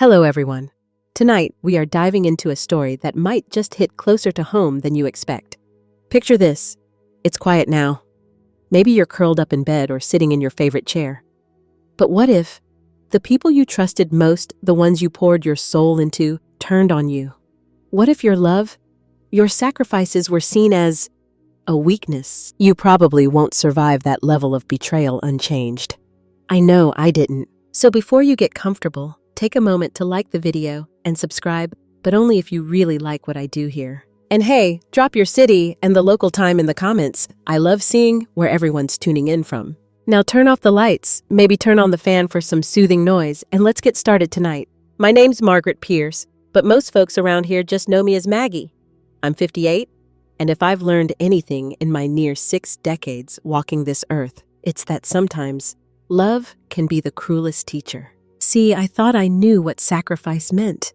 Hello, everyone. Tonight, we are diving into a story that might just hit closer to home than you expect. Picture this. It's quiet now. Maybe you're curled up in bed or sitting in your favorite chair. But what if the people you trusted most, the ones you poured your soul into, turned on you? What if your love, your sacrifices were seen as a weakness? You probably won't survive that level of betrayal unchanged. I know I didn't. So before you get comfortable, take a moment to like the video and subscribe, but only if you really like what I do here. And hey, drop your city and the local time in the comments. I love seeing where everyone's tuning in from. Now turn off the lights, maybe turn on the fan for some soothing noise, and let's get started tonight. My name's Margaret Pierce, but most folks around here just know me as Maggie. I'm 58, and if I've learned anything in my near 6 decades walking this earth, it's that sometimes love can be the cruelest teacher. See, I thought I knew what sacrifice meant.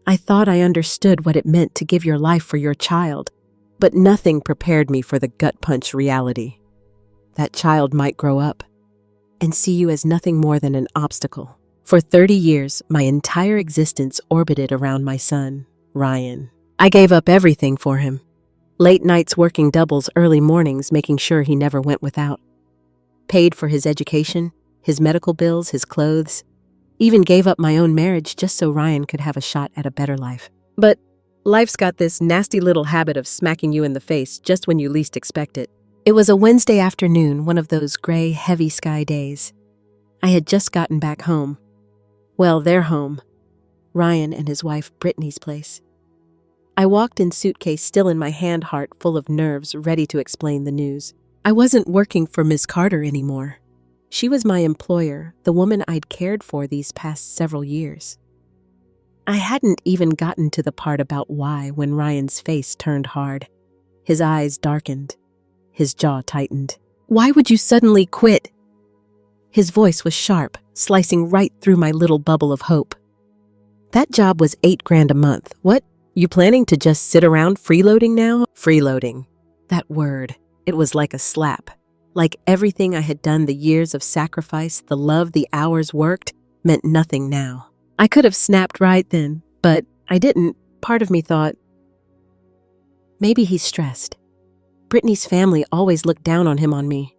I thought I understood what it meant to give your life for your child, but nothing prepared me for the gut-punch reality. That child might grow up and see you as nothing more than an obstacle. For 30 years, my entire existence orbited around my son, Ryan. I gave up everything for him. Late nights working doubles, early mornings making sure he never went without. Paid for his education, his medical bills, his clothes. Even gave up my own marriage just so Ryan could have a shot at a better life. But life's got this nasty little habit of smacking you in the face just when you least expect it. It was a Wednesday afternoon, one of those gray, heavy sky days. I had just gotten back home. Well, their home. Ryan and his wife Brittany's place. I walked in, suitcase still in my hand, heart full of nerves, ready to explain the news. I wasn't working for Miss Carter anymore. She was my employer, the woman I'd cared for these past several years. I hadn't even gotten to the part about why when Ryan's face turned hard. His eyes darkened. His jaw tightened. Why would you suddenly quit? His voice was sharp, slicing right through my little bubble of hope. That job was $8,000 a month. What? You planning to just sit around freeloading now? Freeloading. That word. It was like a slap. Like everything I had done, the years of sacrifice, the love, the hours worked, meant nothing now. I could have snapped right then, but I didn't. Part of me thought, maybe he's stressed. Brittany's family always looked down on me.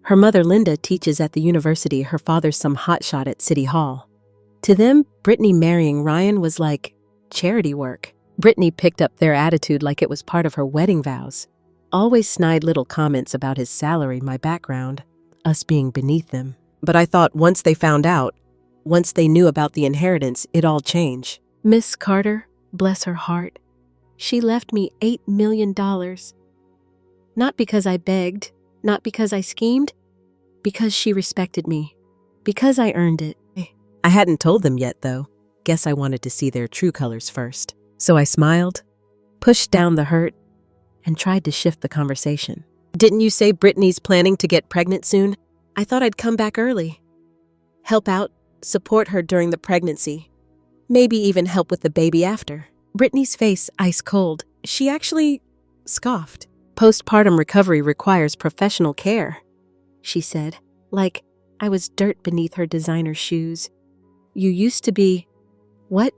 Her mother, Linda, teaches at the university. Her father's some hotshot at City Hall. To them, Brittany marrying Ryan was like charity work. Brittany picked up their attitude like it was part of her wedding vows. Always snide little comments about his salary, my background, us being beneath them. But I thought once they found out, once they knew about the inheritance, it'd all change. Miss Carter, bless her heart, she left me $8 million. Not because I begged, not because I schemed, because she respected me, because I earned it. I hadn't told them yet, though. Guess I wanted to see their true colors first. So I smiled, pushed down the hurt, and tried to shift the conversation. Didn't you say Brittany's planning to get pregnant soon? I thought I'd come back early. Help out, support her during the pregnancy. Maybe even help with the baby after. Brittany's face ice cold. She actually scoffed. Postpartum recovery requires professional care, she said, like I was dirt beneath her designer shoes. You used to be, what?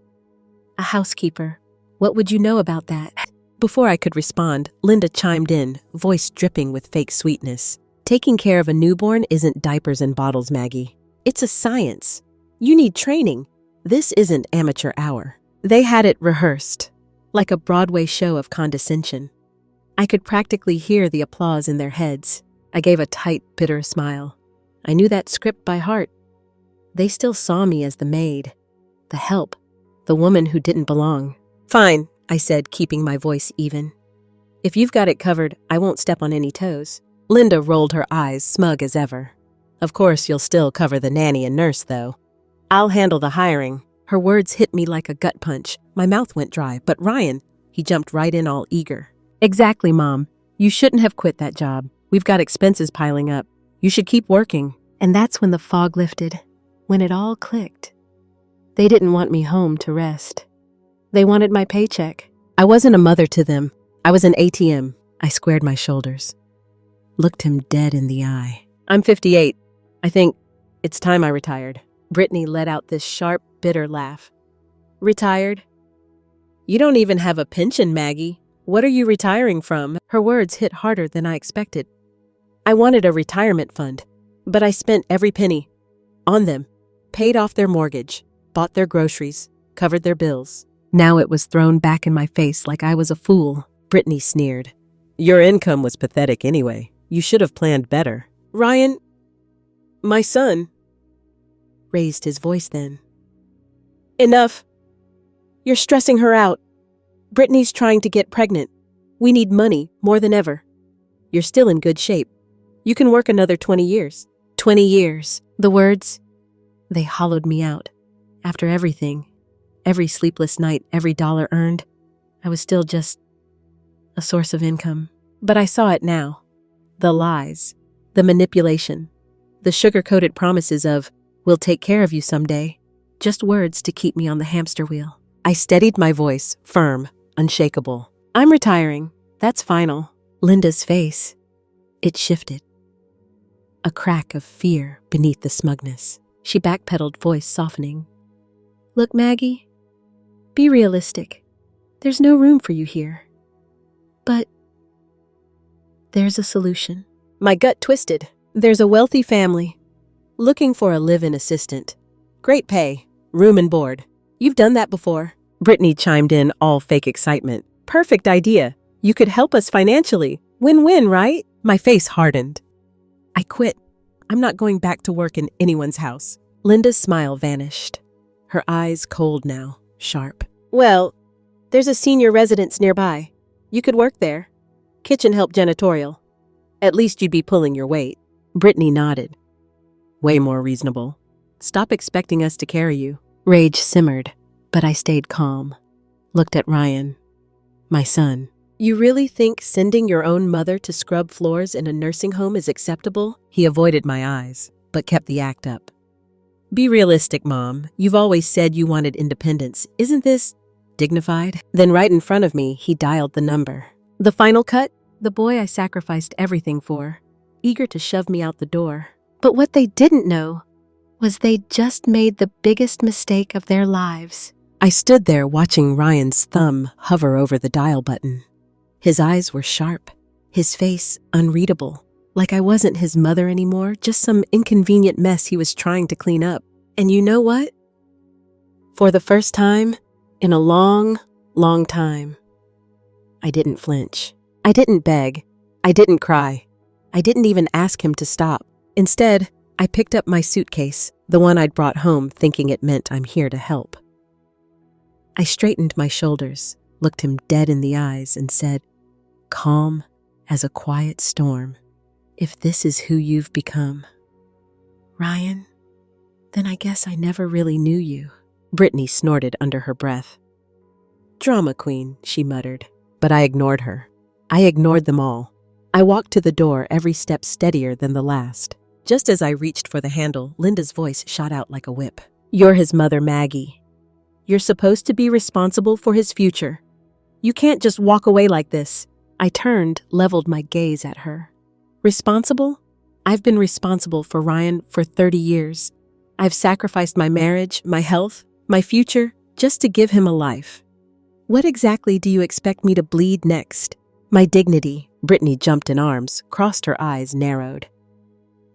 A housekeeper. What would you know about that? Before I could respond, Linda chimed in, voice dripping with fake sweetness. Taking care of a newborn isn't diapers and bottles, Maggie. It's a science. You need training. This isn't amateur hour. They had it rehearsed, like a Broadway show of condescension. I could practically hear the applause in their heads. I gave a tight, bitter smile. I knew that script by heart. They still saw me as the maid, the help, the woman who didn't belong. Fine, I said, keeping my voice even. If you've got it covered, I won't step on any toes. Linda rolled her eyes, smug as ever. Of course, you'll still cover the nanny and nurse, though. I'll handle the hiring. Her words hit me like a gut punch. My mouth went dry, but Ryan, he jumped right in all eager. Exactly, Mom. You shouldn't have quit that job. We've got expenses piling up. You should keep working. And that's when the fog lifted, when it all clicked. They didn't want me home to rest. They wanted my paycheck. I wasn't a mother to them. I was an ATM. I squared my shoulders, looked him dead in the eye. I'm 58. I think it's time I retired. Brittany let out this sharp, bitter laugh. Retired? You don't even have a pension, Maggie. What are you retiring from? Her words hit harder than I expected. I wanted a retirement fund, but I spent every penny on them, paid off their mortgage, bought their groceries, covered their bills. Now it was thrown back in my face like I was a fool. Brittany sneered. Your income was pathetic anyway. You should have planned better. Ryan, my son, raised his voice then. Enough. You're stressing her out. Brittany's trying to get pregnant. We need money more than ever. You're still in good shape. You can work another 20 years. 20 years. The words, they hollowed me out. After everything, every sleepless night, every dollar earned, I was still just a source of income. But I saw it now. The lies, the manipulation, the sugar-coated promises of, we'll take care of you someday. Just words to keep me on the hamster wheel. I steadied my voice, firm, unshakable. I'm retiring. That's final. Linda's face, it shifted. A crack of fear beneath the smugness. She backpedaled, voice softening. Look, Maggie, be realistic. There's no room for you here. But there's a solution. My gut twisted. There's a wealthy family looking for a live-in assistant. Great pay, room and board. You've done that before. Brittany chimed in, all fake excitement. Perfect idea. You could help us financially. Win-win, right? My face hardened. I quit. I'm not going back to work in anyone's house. Linda's smile vanished. Her eyes cold now, sharp. Well, there's a senior residence nearby. You could work there. Kitchen help, janitorial. At least you'd be pulling your weight. Brittany nodded. Way more reasonable. Stop expecting us to carry you. Rage simmered, but I stayed calm. Looked at Ryan, my son. You really think sending your own mother to scrub floors in a nursing home is acceptable? He avoided my eyes, but kept the act up. Be realistic, Mom. You've always said you wanted independence. Isn't this dignified? Then right in front of me, he dialed the number. The final cut? The boy I sacrificed everything for, eager to shove me out the door. But what they didn't know was they just made the biggest mistake of their lives. I stood there watching Ryan's thumb hover over the dial button. His eyes were sharp, his face unreadable, like I wasn't his mother anymore, just some inconvenient mess he was trying to clean up. And you know what? For the first time in a long, long time, I didn't flinch. I didn't beg. I didn't cry. I didn't even ask him to stop. Instead, I picked up my suitcase, the one I'd brought home, thinking it meant I'm here to help. I straightened my shoulders, looked him dead in the eyes, and said, calm as a quiet storm, if this is who you've become, Ryan, then I guess I never really knew you. Brittany snorted under her breath. Drama queen, she muttered, but I ignored her. I ignored them all. I walked to the door, every step steadier than the last. Just as I reached for the handle, Linda's voice shot out like a whip. You're his mother, Maggie. You're supposed to be responsible for his future. You can't just walk away like this. I turned, leveled my gaze at her. Responsible? I've been responsible for Ryan for 30 years. I've sacrificed my marriage, my health, my future, just to give him a life. What exactly do you expect me to bleed next? My dignity. Brittany jumped in arms, crossed her eyes, narrowed.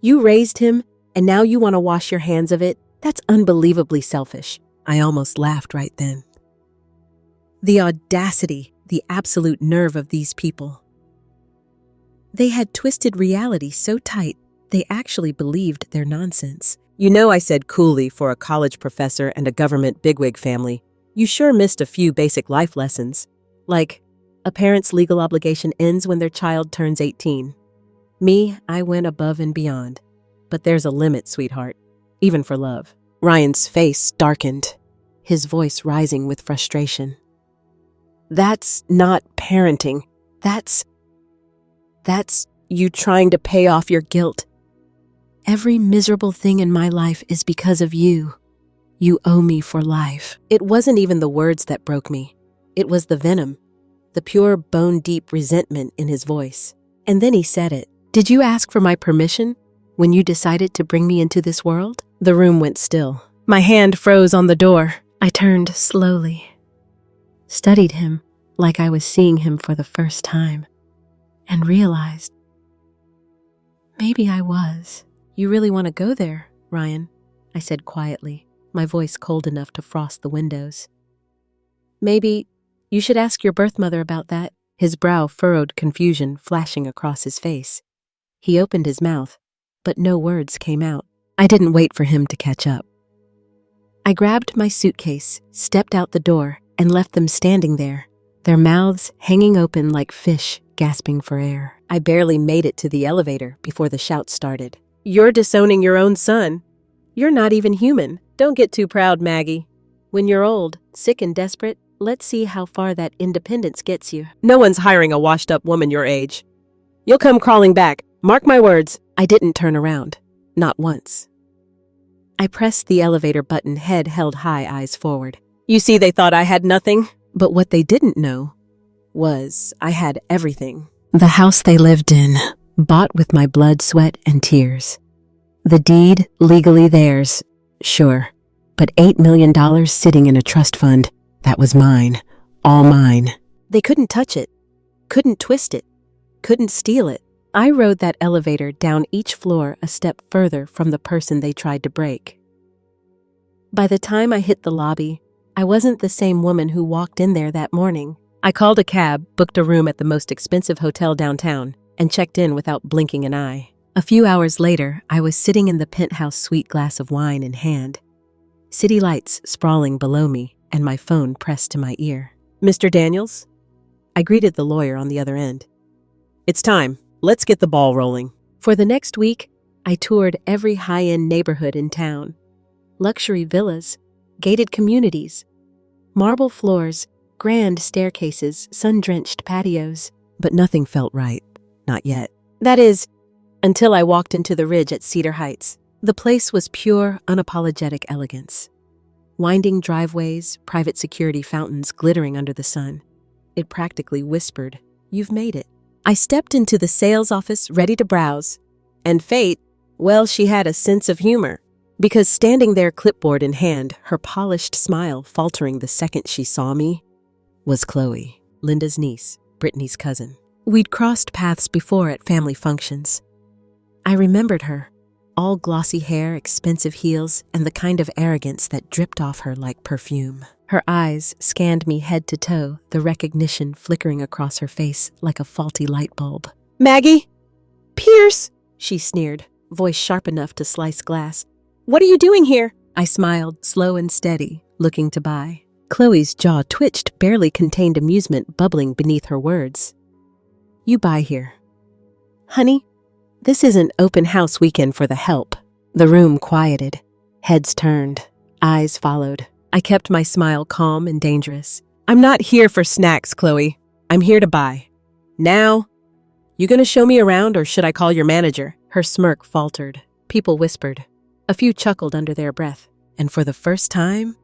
You raised him, and now you want to wash your hands of it? That's unbelievably selfish. I almost laughed right then. The audacity, the absolute nerve of these people. They had twisted reality so tight, they actually believed their nonsense. You know, I said coolly, for a college professor and a government bigwig family, you sure missed a few basic life lessons. Like, a parent's legal obligation ends when their child turns 18. Me, I went above and beyond. But there's a limit, sweetheart, even for love. Ryan's face darkened, his voice rising with frustration. That's not parenting. That's you trying to pay off your guilt. Every miserable thing in my life is because of you. You owe me for life. It wasn't even the words that broke me. It was the venom, the pure bone-deep resentment in his voice. And then he said it. Did you ask for my permission when you decided to bring me into this world? The room went still. My hand froze on the door. I turned slowly, studied him like I was seeing him for the first time, and realized maybe I was. You really want to go there, Ryan? I said quietly, my voice cold enough to frost the windows. Maybe you should ask your birth mother about that. His brow furrowed, confusion flashing across his face. He opened his mouth, but no words came out. I didn't wait for him to catch up. I grabbed my suitcase, stepped out the door, and left them standing there, their mouths hanging open like fish gasping for air. I barely made it to the elevator before the shout started. You're disowning your own son. You're not even human. Don't get too proud, Maggie. When you're old, sick and desperate, let's see how far that independence gets you. No one's hiring a washed-up woman your age. You'll come crawling back. Mark my words. I didn't turn around. Not once. I pressed the elevator button, head held high, eyes forward. You see, they thought I had nothing. But what they didn't know was I had everything. The house they lived in, bought with my blood, sweat, and tears. The deed, legally theirs, sure. But $8 million sitting in a trust fund, that was mine. All mine. They couldn't touch it. Couldn't twist it. Couldn't steal it. I rode that elevator down each floor a step further from the person they tried to break. By the time I hit the lobby, I wasn't the same woman who walked in there that morning. I called a cab, booked a room at the most expensive hotel downtown, and checked in without blinking an eye. A few hours later, I was sitting in the penthouse suite, glass of wine in hand. City lights sprawling below me, and my phone pressed to my ear. Mr. Daniels? I greeted the lawyer on the other end. It's time. Let's get the ball rolling. For the next week, I toured every high-end neighborhood in town. Luxury villas, gated communities, marble floors, grand staircases, sun-drenched patios. But nothing felt right. Not yet. That is, until I walked into the Ridge at Cedar Heights. The place was pure, unapologetic elegance. Winding driveways, private security fountains glittering under the sun. It practically whispered, "You've made it." I stepped into the sales office ready to browse. And fate, well, she had a sense of humor. Because standing there, clipboard in hand, her polished smile faltering the second she saw me, was Chloe, Linda's niece, Brittany's cousin. We'd crossed paths before at family functions. I remembered her, all glossy hair, expensive heels, and the kind of arrogance that dripped off her like perfume. Her eyes scanned me head to toe, the recognition flickering across her face like a faulty light bulb. Maggie? Pierce? She sneered, voice sharp enough to slice glass. What are you doing here? I smiled, slow and steady, looking to buy. Chloe's jaw twitched, barely contained amusement bubbling beneath her words. You buy here. Honey, this isn't open house weekend for the help. The room quieted. Heads turned. Eyes followed. I kept my smile calm and dangerous. I'm not here for snacks, Chloe. I'm here to buy. Now? You gonna show me around or should I call your manager? Her smirk faltered. People whispered. A few chuckled under their breath. And for the first time,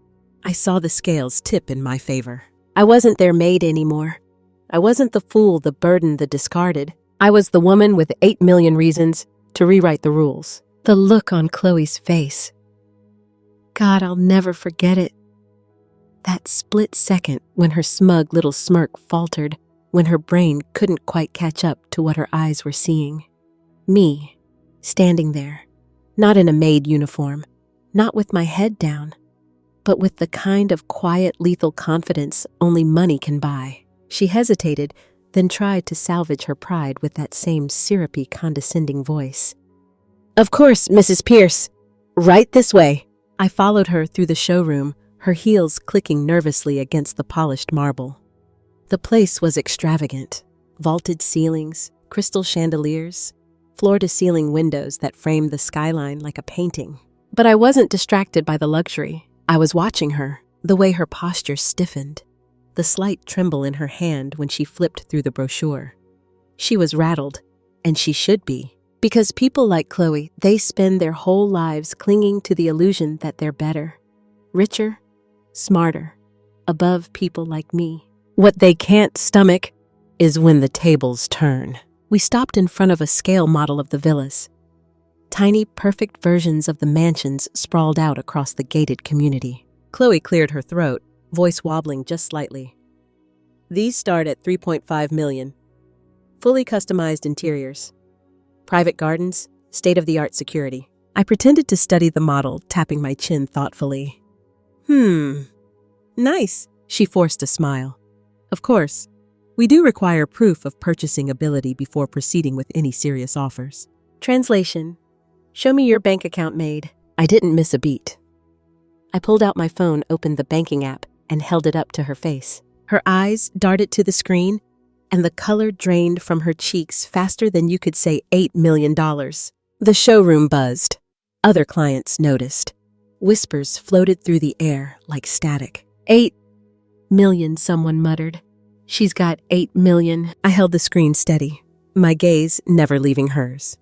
I saw the scales tip in my favor. I wasn't their maid anymore. I wasn't the fool, the burden, the discarded. I was the woman with 8 million reasons to rewrite the rules. The look on Chloe's face. God, I'll never forget it. That split second when her smug little smirk faltered, when her brain couldn't quite catch up to what her eyes were seeing. Me, standing there, not in a maid uniform, not with my head down, but with the kind of quiet, lethal confidence only money can buy. She hesitated, then tried to salvage her pride with that same syrupy, condescending voice. Of course, Mrs. Pierce. Right this way. I followed her through the showroom, her heels clicking nervously against the polished marble. The place was extravagant. Vaulted ceilings, crystal chandeliers, floor-to-ceiling windows that framed the skyline like a painting. But I wasn't distracted by the luxury. I was watching her, the way her posture stiffened, the slight tremble in her hand when she flipped through the brochure. She was rattled, and she should be, because people like Chloe, they spend their whole lives clinging to the illusion that they're better, richer, smarter, above people like me. What they can't stomach is when the tables turn. We stopped in front of a scale model of the villas. Tiny, perfect versions of the mansions sprawled out across the gated community. Chloe cleared her throat, voice wobbling just slightly. These start at $3.5 million. Fully customized interiors. Private gardens, state-of-the-art security. I pretended to study the model, tapping my chin thoughtfully. Nice, she forced a smile. Of course, we do require proof of purchasing ability before proceeding with any serious offers. Translation. Show me your bank account made. I didn't miss a beat. I pulled out my phone, opened the banking app, and held it up to her face. Her eyes darted to the screen, and the color drained from her cheeks faster than you could say $8 million. The showroom buzzed. Other clients noticed. Whispers floated through the air like static. 8 million, someone muttered. She's got 8 million. I held the screen steady, my gaze never leaving hers.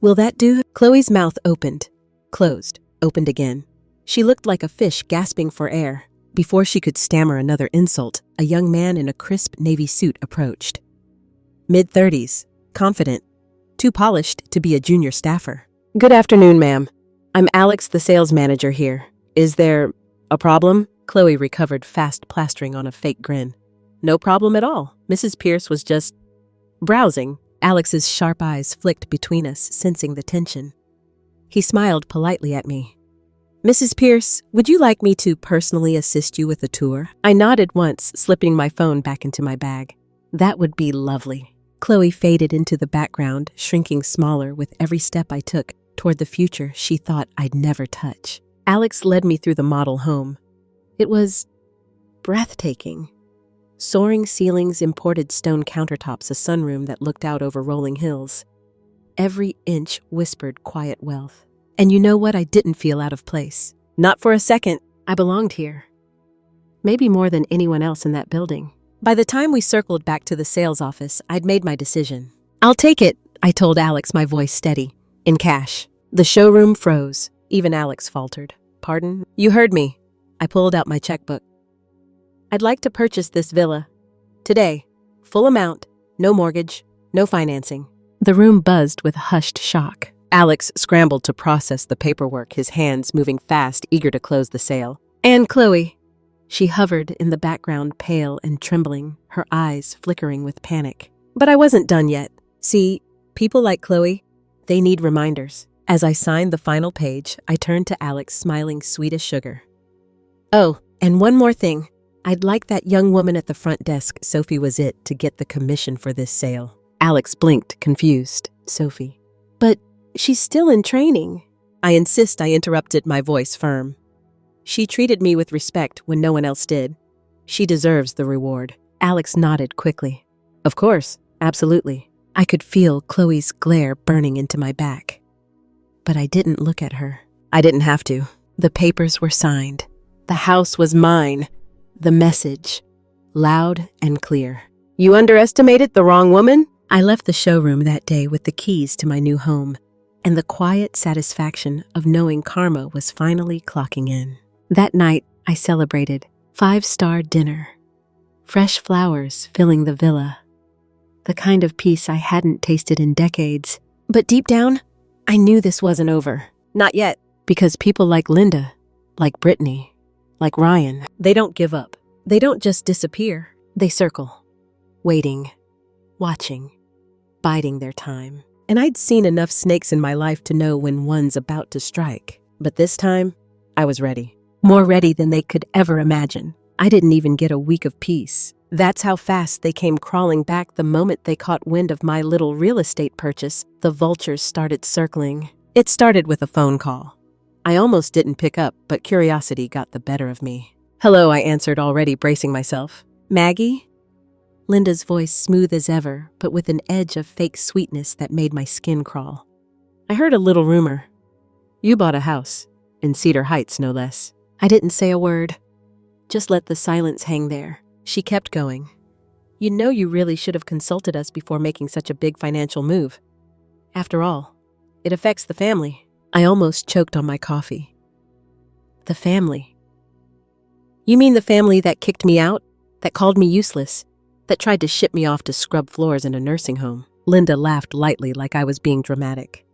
Will that do? Chloe's mouth opened, closed, opened again. She looked like a fish gasping for air. Before she could stammer another insult, a young man in a crisp navy suit approached. Mid-30s, confident, too polished to be a junior staffer. Good afternoon, ma'am. I'm Alex, the sales manager here. Is there a problem? Chloe recovered fast, plastering on a fake grin. No problem at all. Mrs. Pierce was just browsing. Alex's sharp eyes flicked between us, sensing the tension. He smiled politely at me. Mrs. Pierce, would you like me to personally assist you with a tour? I nodded once, slipping my phone back into my bag. That would be lovely. Chloe faded into the background, shrinking smaller with every step I took toward the future she thought I'd never touch. Alex led me through the model home. It was breathtaking. Soaring ceilings, imported stone countertops, a sunroom that looked out over rolling hills. Every inch whispered quiet wealth. And you know what? I didn't feel out of place. Not for a second. I belonged here. Maybe more than anyone else in that building. By the time we circled back to the sales office, I'd made my decision. I'll take it, I told Alex, my voice steady. In cash. The showroom froze. Even Alex faltered. Pardon? You heard me. I pulled out my checkbook. I'd like to purchase this villa. Today. Full amount. No mortgage. No financing. The room buzzed with hushed shock. Alex scrambled to process the paperwork, his hands moving fast, eager to close the sale. And Chloe. She hovered in the background, pale and trembling, her eyes flickering with panic. But I wasn't done yet. See, people like Chloe, they need reminders. As I signed the final page, I turned to Alex, smiling sweet as sugar. Oh, and one more thing. I'd like that young woman at the front desk, Sophie was it, to get the commission for this sale. Alex blinked, confused. Sophie. But she's still in training. I insist, I interrupted, my voice firm. She treated me with respect when no one else did. She deserves the reward. Alex nodded quickly. Of course, absolutely. I could feel Chloe's glare burning into my back. But I didn't look at her. I didn't have to. The papers were signed. The house was mine. The message, loud and clear. You underestimated the wrong woman? I left the showroom that day with the keys to my new home and the quiet satisfaction of knowing karma was finally clocking in. That night, I celebrated 5-star dinner, fresh flowers filling the villa, the kind of peace I hadn't tasted in decades. But deep down, I knew this wasn't over. Not yet, because people like Linda, like Brittany, like Ryan, they don't give up. They don't just disappear. They circle, waiting, watching, biding their time. And I'd seen enough snakes in my life to know when one's about to strike. But this time, I was ready. More ready than they could ever imagine. I didn't even get a week of peace. That's how fast they came crawling back the moment they caught wind of my little real estate purchase. The vultures started circling. It started with a phone call. I almost didn't pick up, but curiosity got the better of me. Hello, I answered, already bracing myself. Maggie? Linda's voice smooth as ever, but with an edge of fake sweetness that made my skin crawl. I heard a little rumor. You bought a house, in Cedar Heights, no less. I didn't say a word. Just let the silence hang there. She kept going. You know, you really should have consulted us before making such a big financial move. After all, it affects the family. I almost choked on my coffee. The family. You mean the family that kicked me out? That called me useless? That tried to ship me off to scrub floors in a nursing home? Linda laughed lightly like I was being dramatic.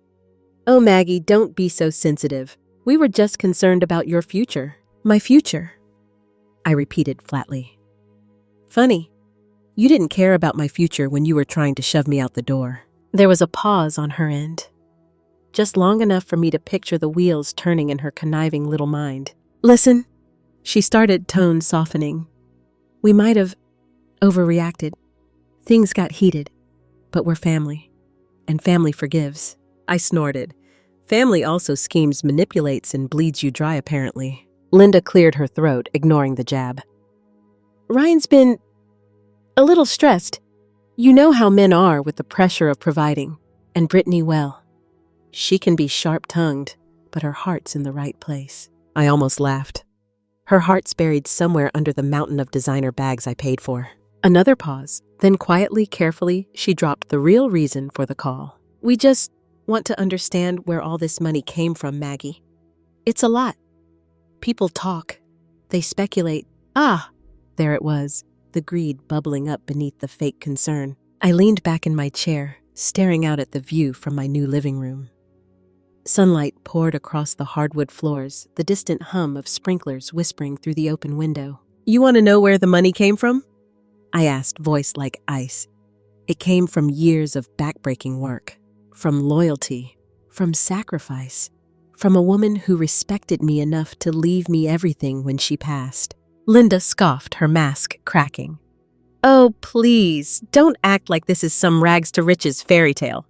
Oh, Maggie, don't be so sensitive. We were just concerned about your future. My future, I repeated flatly. Funny. You didn't care about my future when you were trying to shove me out the door. There was a pause on her end, just long enough for me to picture the wheels turning in her conniving little mind. Listen, she started, tone softening. We might have overreacted. Things got heated, but we're family, and family forgives. I snorted. Family also schemes, manipulates, and bleeds you dry, apparently. Linda cleared her throat, ignoring the jab. Ryan's been a little stressed. You know how men are with the pressure of providing. And Brittany, well, she can be sharp-tongued, but her heart's in the right place. I almost laughed. Her heart's buried somewhere under the mountain of designer bags I paid for. Another pause. Then quietly, carefully, she dropped the real reason for the call. We just want to understand where all this money came from, Maggie. It's a lot. People talk. They speculate. Ah, there it was, the greed bubbling up beneath the fake concern. I leaned back in my chair, staring out at the view from my new living room. Sunlight poured across the hardwood floors, the distant hum of sprinklers whispering through the open window. You want to know where the money came from? I asked, voice like ice. It came from years of backbreaking work, from loyalty, from sacrifice, from a woman who respected me enough to leave me everything when she passed. Linda scoffed, her mask cracking. Oh, please, don't act like this is some rags-to-riches fairy tale.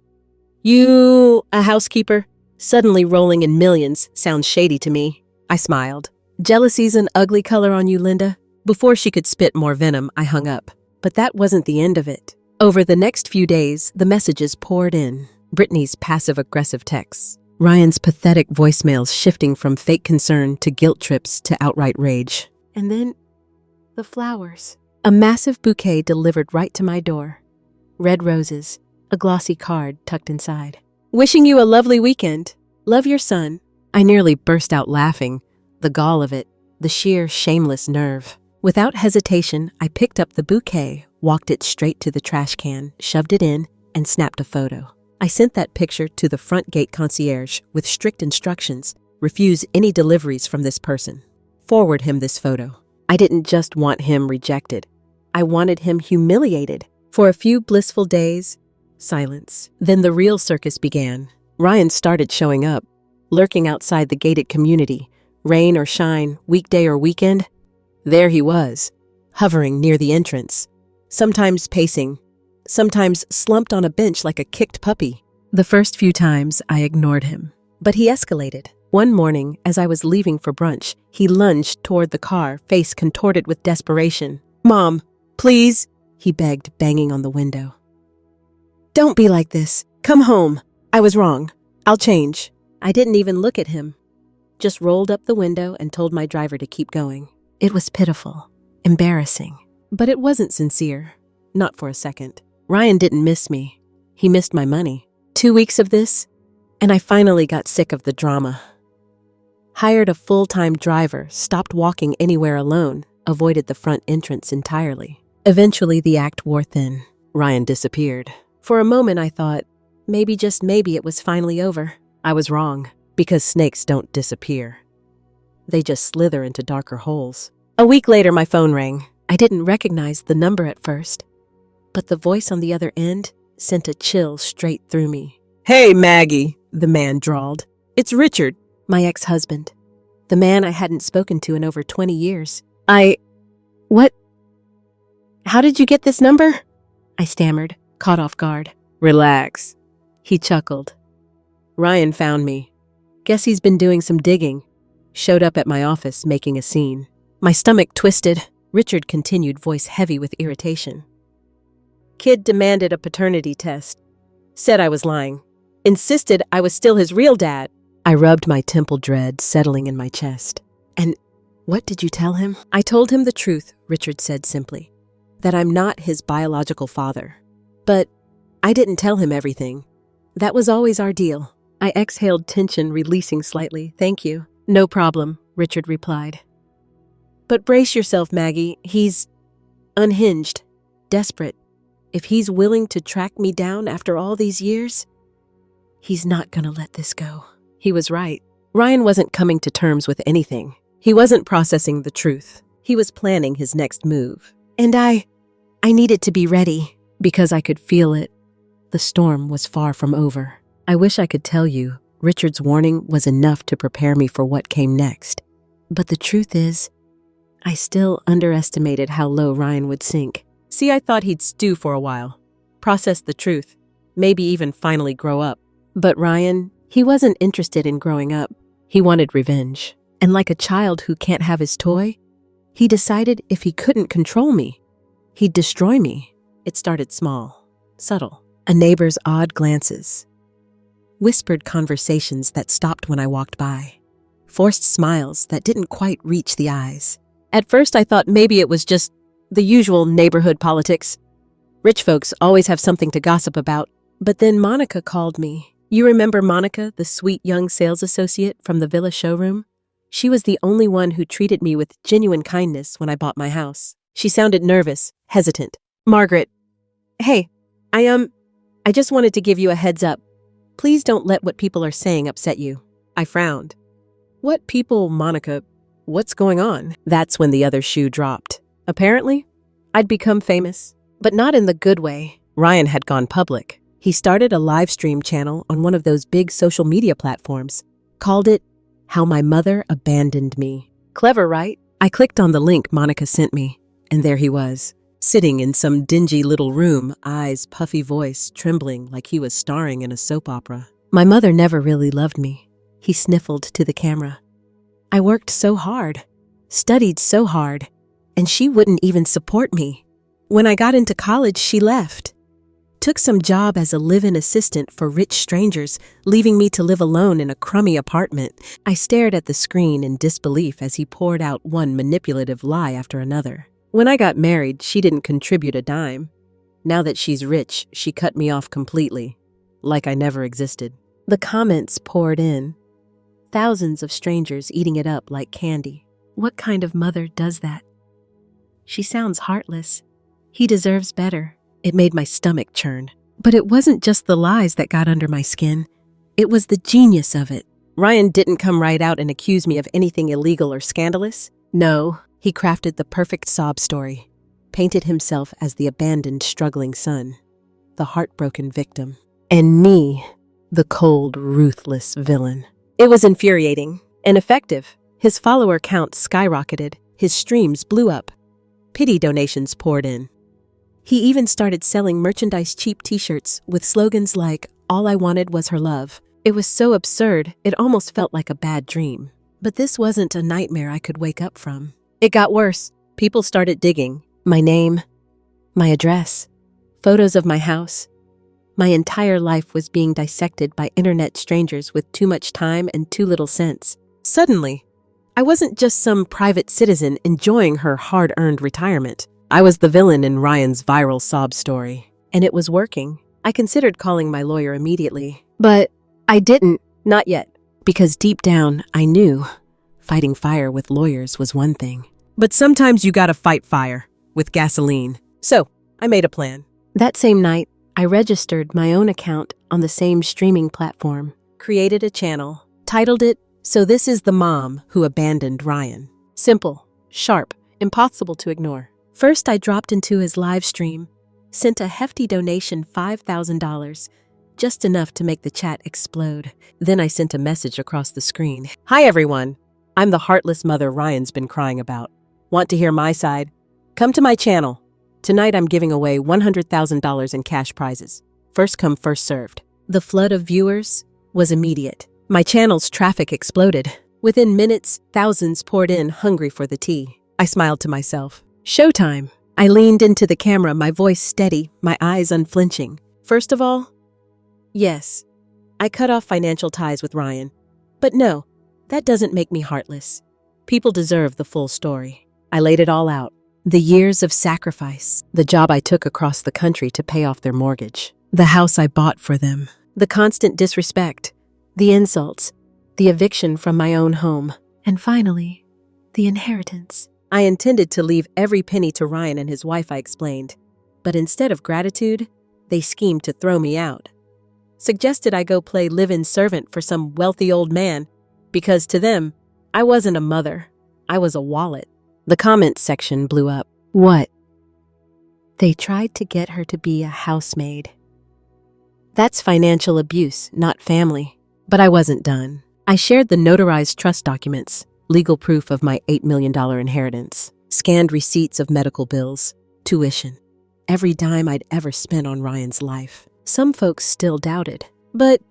You, a housekeeper, suddenly rolling in millions, sounds shady to me. I smiled. Jealousy's an ugly color on you, Linda. Before she could spit more venom, I hung up. But that wasn't the end of it. Over the next few days, the messages poured in. Brittany's passive-aggressive texts. Ryan's pathetic voicemails shifting from fake concern to guilt trips to outright rage. And then, the flowers. A massive bouquet delivered right to my door. Red roses, a glossy card tucked inside. Wishing you a lovely weekend. Love your son. I nearly burst out laughing. The gall of it, the sheer shameless nerve. Without hesitation, I picked up the bouquet, walked it straight to the trash can, shoved it in, and snapped a photo. I sent that picture to the front gate concierge with strict instructions. Refuse any deliveries from this person. Forward him this photo. I didn't just want him rejected. I wanted him humiliated. For a few blissful days, silence. Then the real circus began. Ryan started showing up, lurking outside the gated community. Rain or shine, weekday or weekend, there he was, hovering near the entrance. Sometimes pacing, sometimes slumped on a bench like a kicked puppy. The first few times, I ignored him. But he escalated. One morning, as I was leaving for brunch, he lunged toward the car, face contorted with desperation. Mom, please, he begged, banging on the window. Don't be like this. Come home. I was wrong. I'll change. I didn't even look at him. Just rolled up the window and told my driver to keep going. It was pitiful, embarrassing, but it wasn't sincere. Not for a second. Ryan didn't miss me. He missed my money. 2 weeks of this, and I finally got sick of the drama. Hired a full-time driver, stopped walking anywhere alone, avoided the front entrance entirely. Eventually, the act wore thin. Ryan disappeared. For a moment, I thought, maybe, just maybe, it was finally over. I was wrong, because snakes don't disappear. They just slither into darker holes. A week later, my phone rang. I didn't recognize the number at first, but the voice on the other end sent a chill straight through me. Hey, Maggie, the man drawled. It's Richard, my ex-husband, the man I hadn't spoken to in over 20 years. What? How did you get this number? I stammered, caught off guard. Relax, he chuckled. Ryan found me. Guess he's been doing some digging. Showed up at my office, making a scene. My stomach twisted. Richard continued, voice heavy with irritation. Kid demanded a paternity test. Said I was lying. Insisted I was still his real dad. I rubbed my temple, dread settling in my chest. And what did you tell him? I told him the truth, Richard said simply. That I'm not his biological father. But I didn't tell him everything. That was always our deal. I exhaled, tension releasing slightly. Thank you. No problem, Richard replied. But brace yourself, Maggie. He's unhinged, desperate. If he's willing to track me down after all these years, He's not gonna let this go. He was right. Ryan wasn't coming to terms with anything. He wasn't processing the truth. He was planning his next move. And I needed to be ready because I could feel it. The storm was far from over. I wish I could tell you Richard's warning was enough to prepare me for what came next. But the truth is, I still underestimated how low Ryan would sink. See, I thought he'd stew for a while, process the truth, maybe even finally grow up. But Ryan, he wasn't interested in growing up. He wanted revenge. And like a child who can't have his toy, he decided if he couldn't control me, he'd destroy me. It started small, subtle. A neighbor's odd glances, whispered conversations that stopped when I walked by, forced smiles that didn't quite reach the eyes. At first I thought maybe it was just the usual neighborhood politics. Rich folks always have something to gossip about. But then Monica called me. You remember Monica, the sweet young sales associate from the Villa showroom? She was the only one who treated me with genuine kindness when I bought my house. She sounded nervous, hesitant. Margaret, hey, I just wanted to give you a heads up. Please don't let what people are saying upset you. I frowned. What people, Monica? What's going on? That's when the other shoe dropped. Apparently, I'd become famous, but not in the good way. Ryan had gone public. He started a live stream channel on one of those big social media platforms, called it How My Mother Abandoned Me. Clever, right? I clicked on the link Monica sent me, and there he was, sitting in some dingy little room, eyes puffy, voice trembling like he was starring in a soap opera. My mother never really loved me, he sniffled to the camera. I worked so hard, studied so hard, and she wouldn't even support me. When I got into college, she left. Took some job as a live-in assistant for rich strangers, leaving me to live alone in a crummy apartment. I stared at the screen in disbelief as he poured out one manipulative lie after another. When I got married, she didn't contribute a dime. Now that she's rich, she cut me off completely, like I never existed. The comments poured in. Thousands of strangers eating it up like candy. What kind of mother does that? She sounds heartless. He deserves better. It made my stomach churn. But it wasn't just the lies that got under my skin. It was the genius of it. Ryan didn't come right out and accuse me of anything illegal or scandalous. No, he crafted the perfect sob story, painted himself as the abandoned, struggling son, the heartbroken victim, and me, the cold, ruthless villain. It was infuriating and effective. His follower count skyrocketed. His streams blew up. Pity donations poured in. He even started selling merchandise, cheap t-shirts with slogans like, "All I wanted was her love." It was so absurd, it almost felt like a bad dream. But this wasn't a nightmare I could wake up from. It got worse. People started digging. My name, my address, photos of my house. My entire life was being dissected by internet strangers with too much time and too little sense. Suddenly, I wasn't just some private citizen enjoying her hard-earned retirement. I was the villain in Ryan's viral sob story. And it was working. I considered calling my lawyer immediately. But I didn't. Not yet. Because deep down, I knew fighting fire with lawyers was one thing. But sometimes you gotta fight fire with gasoline. So, I made a plan. That same night, I registered my own account on the same streaming platform, created a channel, titled it, "So This Is the Mom Who Abandoned Ryan." Simple, sharp, impossible to ignore. First, I dropped into his live stream, sent a hefty donation, $5,000, just enough to make the chat explode. Then I sent a message across the screen. "Hi everyone, I'm the heartless mother Ryan's been crying about. Want to hear my side? Come to my channel. Tonight I'm giving away $100,000 in cash prizes. First come, first served." The flood of viewers was immediate. My channel's traffic exploded. Within minutes, thousands poured in, hungry for the tea. I smiled to myself. Showtime. I leaned into the camera, my voice steady, my eyes unflinching. First of all, yes, I cut off financial ties with Ryan. But no, that doesn't make me heartless. People deserve the full story. I laid it all out. The years of sacrifice, the job I took across the country to pay off their mortgage, the house I bought for them, the constant disrespect, the insults, the eviction from my own home, and finally, the inheritance. I intended to leave every penny to Ryan and his wife, I explained. But instead of gratitude, they schemed to throw me out. suggested I go play live-in servant for some wealthy old man, because to them, I wasn't a mother, I was a wallet. The comments section blew up. What? They tried to get her to be a housemaid. That's financial abuse, not family. But I wasn't done. I shared the notarized trust documents, legal proof of my $8 million inheritance, scanned receipts of medical bills, tuition, every dime I'd ever spent on Ryan's life. Some folks still doubted. But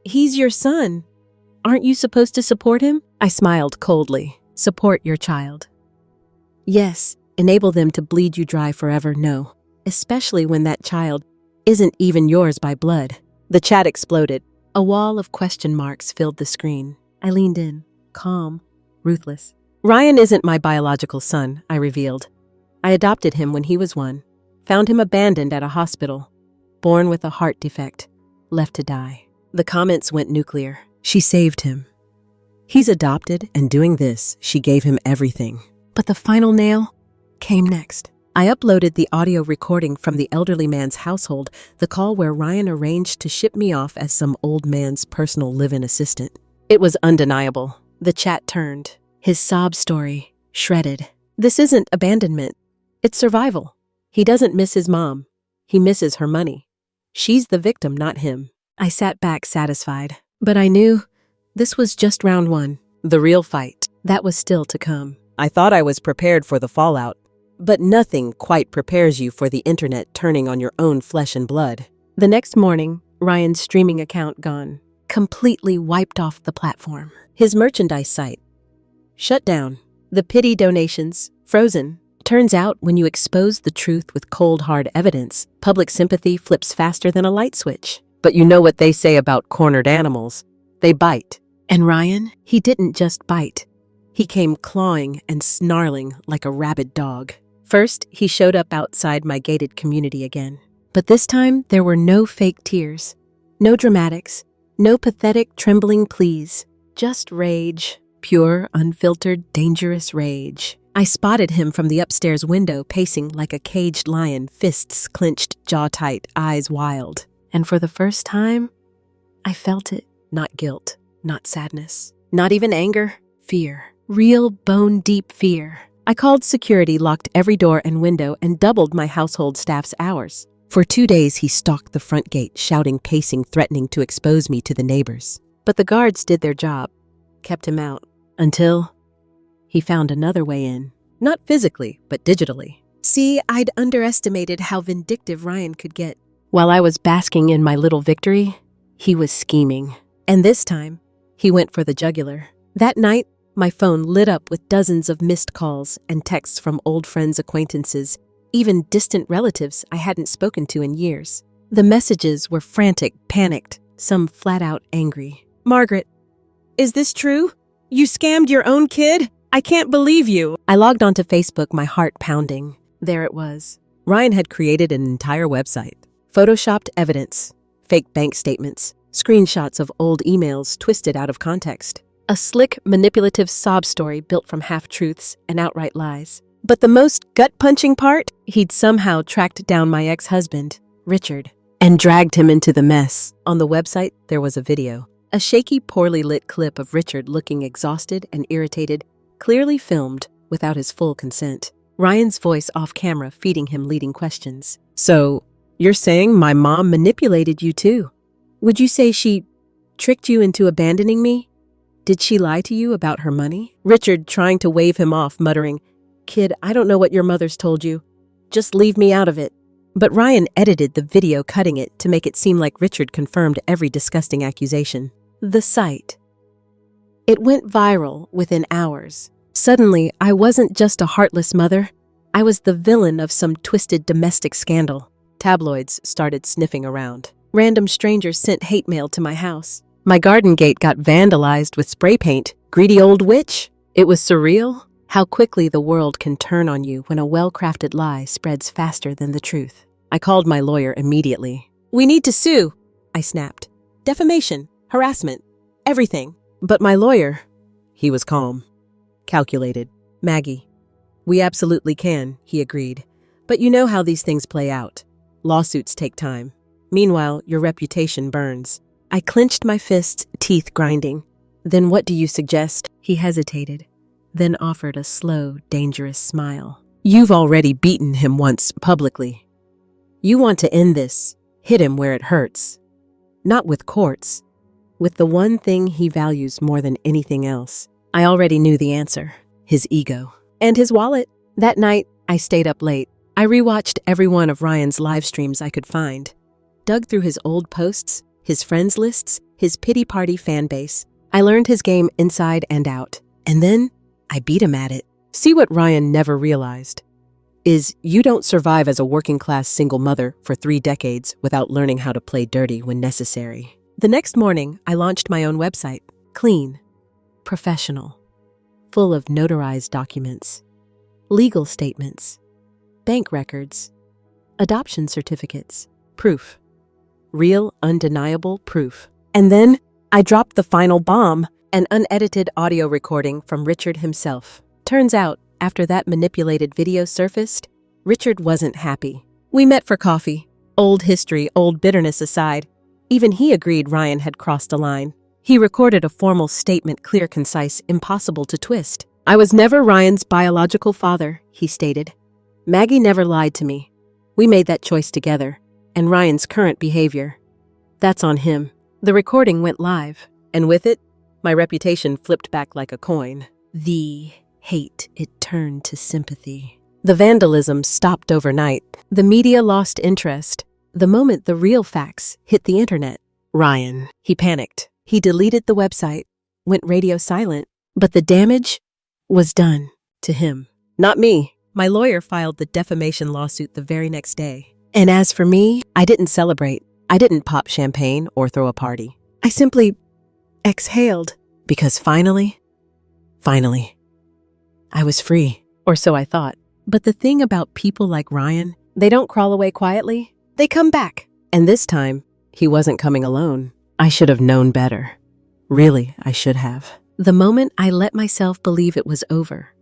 he's your son. Aren't you supposed to support him? I smiled coldly. Support your child. Yes, enable them to bleed you dry forever, no. Especially when that child isn't even yours by blood. The chat exploded. A wall of question marks filled the screen. I leaned in, calm, ruthless. Ryan isn't my biological son, I revealed. I adopted him when he was 1, found him abandoned at a hospital, born with a heart defect, left to die. The comments went nuclear. She saved him. He's adopted, and doing this, she gave him everything. But the final nail came next. I uploaded the audio recording from the elderly man's household, the call where Ryan arranged to ship me off as some old man's personal live-in assistant. It was undeniable. The chat turned. His sob story, shredded. This isn't abandonment. It's survival. He doesn't miss his mom. He misses her money. She's the victim, not him. I sat back satisfied. But I knew this was just round 1. The real fight. That was still to come. I thought I was prepared for the fallout. But nothing quite prepares you for the internet turning on your own flesh and blood. The next morning, Ryan's streaming account gone. Completely wiped off the platform. His merchandise site shut down. The pity donations frozen. Turns out, when you expose the truth with cold, hard evidence, public sympathy flips faster than a light switch. But you know what they say about cornered animals. They bite. And Ryan, he didn't just bite. He came clawing and snarling like a rabid dog. First, he showed up outside my gated community again. But this time, there were no fake tears, no dramatics, no pathetic, trembling pleas. Just rage. Pure, unfiltered, dangerous rage. I spotted him from the upstairs window, pacing like a caged lion, fists clenched, jaw tight, eyes wild. And for the first time, I felt it. Not guilt, not sadness, not even anger, fear. Real bone-deep fear. I called security, locked every door and window, and doubled my household staff's hours. For 2 days, he stalked the front gate, shouting, pacing, threatening to expose me to the neighbors. But the guards did their job, kept him out, until he found another way in. Not physically, but digitally. See, I'd underestimated how vindictive Ryan could get. While I was basking in my little victory, he was scheming. And this time, he went for the jugular. That night, my phone lit up with dozens of missed calls and texts from old friends, acquaintances, even distant relatives I hadn't spoken to in years. The messages were frantic, panicked, some flat out angry. Margaret, is this true? You scammed your own kid? I can't believe you. I logged onto Facebook, my heart pounding. There it was. Ryan had created an entire website. Photoshopped evidence, fake bank statements, screenshots of old emails twisted out of context. A slick, manipulative sob story built from half-truths and outright lies. But the most gut-punching part? He'd somehow tracked down my ex-husband, Richard, and dragged him into the mess. On the website, there was a video. A shaky, poorly lit clip of Richard looking exhausted and irritated, clearly filmed without his full consent. Ryan's voice off-camera feeding him leading questions. So, you're saying my mom manipulated you too? Would you say she tricked you into abandoning me? Did she lie to you about her money? Richard trying to wave him off, muttering, Kid, I don't know what your mother's told you. Just leave me out of it. But Ryan edited the video, cutting it to make it seem like Richard confirmed every disgusting accusation. The site. It went viral within hours. Suddenly, I wasn't just a heartless mother. I was the villain of some twisted domestic scandal. Tabloids started sniffing around. Random strangers sent hate mail to my house. My garden gate got vandalized with spray paint. Greedy old witch. It was surreal how quickly the world can turn on you when a well-crafted lie spreads faster than the truth. I called my lawyer immediately. We need to sue, I snapped. Defamation, harassment, everything. But my lawyer, he was calm, calculated. Maggie, we absolutely can, he agreed. But you know how these things play out. Lawsuits take time. Meanwhile, your reputation burns. I clenched my fists, teeth grinding. Then what do you suggest? He hesitated, then offered a slow, dangerous smile. You've already beaten him once publicly. You want to end this, hit him where it hurts. Not with courts, with the one thing he values more than anything else. I already knew the answer, his ego. And his wallet. That night, I stayed up late. I rewatched every one of Ryan's live streams I could find, dug through his old posts, his friends lists, his pity party fan base. I learned his game inside and out. And then, I beat him at it. See, what Ryan never realized is you don't survive as a working-class single mother for 3 decades without learning how to play dirty when necessary. The next morning, I launched my own website. Clean, professional, full of notarized documents, legal statements, bank records, adoption certificates, proof. Real, undeniable proof. And then, I dropped the final bomb, an unedited audio recording from Richard himself. Turns out, after that manipulated video surfaced, Richard wasn't happy. We met for coffee. Old history, old bitterness aside, even he agreed Ryan had crossed a line. He recorded a formal statement, clear, concise, impossible to twist. I was never Ryan's biological father, he stated. Maggie never lied to me. We made that choice together, and Ryan's current behavior, that's on him. The recording went live, and with it, my reputation flipped back like a coin. The hate, it turned to sympathy. The vandalism stopped overnight. The media lost interest. The moment the real facts hit the internet, Ryan, he panicked. He deleted the website, went radio silent, but the damage was done to him. Not me. My lawyer filed the defamation lawsuit the very next day. And as for me, I didn't celebrate. I didn't pop champagne or throw a party. I simply exhaled because finally, I was free, or so I thought. But the thing about people like Ryan, they don't crawl away quietly. They come back. And this time, he wasn't coming alone. I should have known better. Really, I should have. The moment I let myself believe it was over,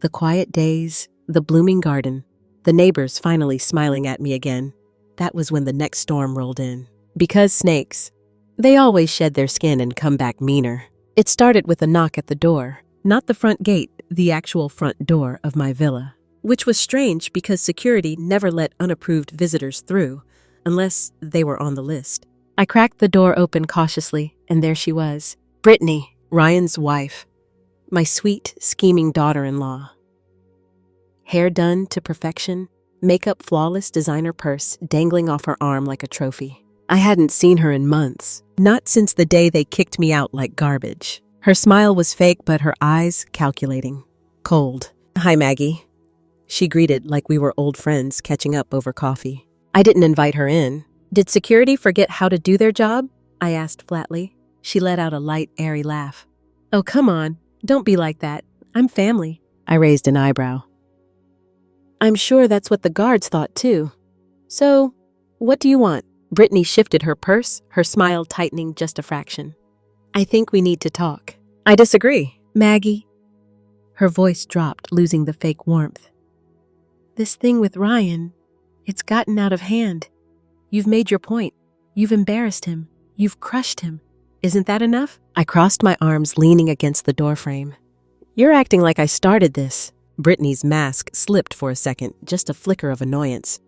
the quiet days, the blooming garden, the neighbors finally smiling at me again, that was when the next storm rolled in. Because snakes, they always shed their skin and come back meaner. It started with a knock at the door. Not the front gate, the actual front door of my villa. Which was strange because security never let unapproved visitors through, unless they were on the list. I cracked the door open cautiously, and there she was. Brittany, Ryan's wife. My sweet, scheming daughter-in-law. Hair done to perfection, makeup flawless, designer purse dangling off her arm like a trophy. I hadn't seen her in months, not since the day they kicked me out like garbage. Her smile was fake, but her eyes calculating. Cold. Hi, Maggie. She greeted like we were old friends catching up over coffee. I didn't invite her in. Did security forget how to do their job? I asked flatly. She let out a light, airy laugh. Oh, come on. Don't be like that. I'm family. I raised an eyebrow. I'm sure that's what the guards thought too. So, what do you want? Brittany shifted her purse, her smile tightening just a fraction. I think we need to talk. I disagree. Maggie. Her voice dropped, losing the fake warmth. This thing with Ryan, it's gotten out of hand. You've made your point. You've embarrassed him. You've crushed him. Isn't that enough? I crossed my arms, leaning against the doorframe. You're acting like I started this. Brittany's mask slipped for a second, just a flicker of annoyance.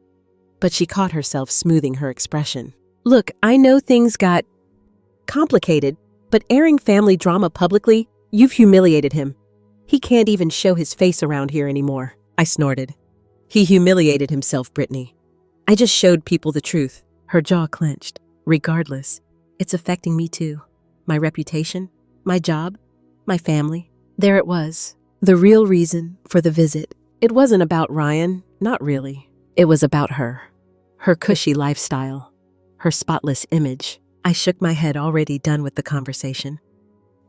But she caught herself, smoothing her expression. Look, I know things got complicated, but airing family drama publicly, you've humiliated him. He can't even show his face around here anymore. I snorted. He humiliated himself, Brittany. I just showed people the truth. Her jaw clenched. Regardless, it's affecting me too. My reputation, my job, my family. There it was. The real reason for the visit. It wasn't about Ryan, not really. It was about her. Her cushy lifestyle. Her spotless image. I shook my head, already done with the conversation.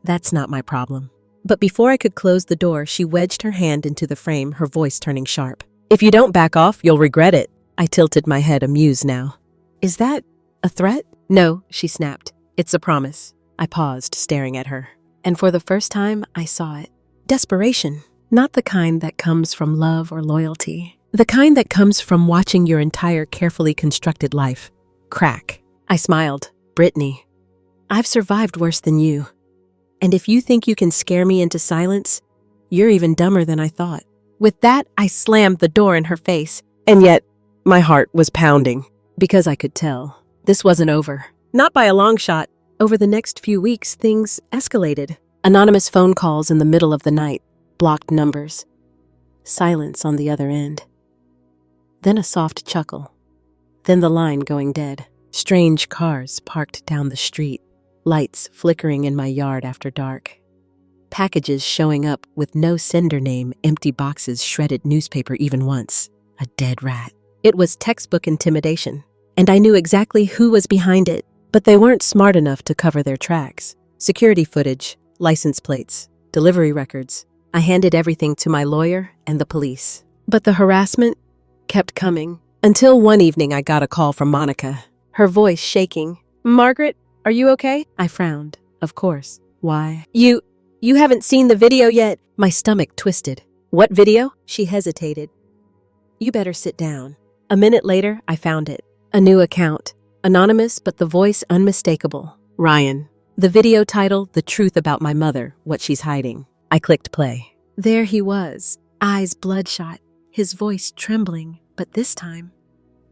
That's not my problem. But before I could close the door, she wedged her hand into the frame, her voice turning sharp. If you don't back off, you'll regret it. I tilted my head, amused now. Is that a threat? No, she snapped. It's a promise. I paused, staring at her. And for the first time, I saw it. Desperation. Not the kind that comes from love or loyalty. The kind that comes from watching your entire carefully constructed life crack. I smiled. Brittany, I've survived worse than you. And if you think you can scare me into silence, you're even dumber than I thought. With that, I slammed the door in her face. And yet, my heart was pounding. Because I could tell, this wasn't over. Not by a long shot. Over the next few weeks, things escalated. Anonymous phone calls in the middle of the night. Blocked numbers. Silence on the other end. Then a soft chuckle. Then the line going dead. Strange cars parked down the street. Lights flickering in my yard after dark. Packages showing up with no sender name, empty boxes, shredded newspaper even once. A dead rat. It was textbook intimidation, and I knew exactly who was behind it, but they weren't smart enough to cover their tracks. Security footage, license plates, delivery records. I handed everything to my lawyer and the police. But the harassment kept coming, until one evening I got a call from Monica, her voice shaking. "Margaret, are you okay?" I frowned. Of course. Why? You haven't seen the video yet." My stomach twisted. "What video?" She hesitated. "You better sit down." A minute later, I found it. A new account. Anonymous, but the voice unmistakable. Ryan. The video title, "The Truth About My Mother, What She's Hiding." I clicked play. There he was, eyes bloodshot, his voice trembling, but this time,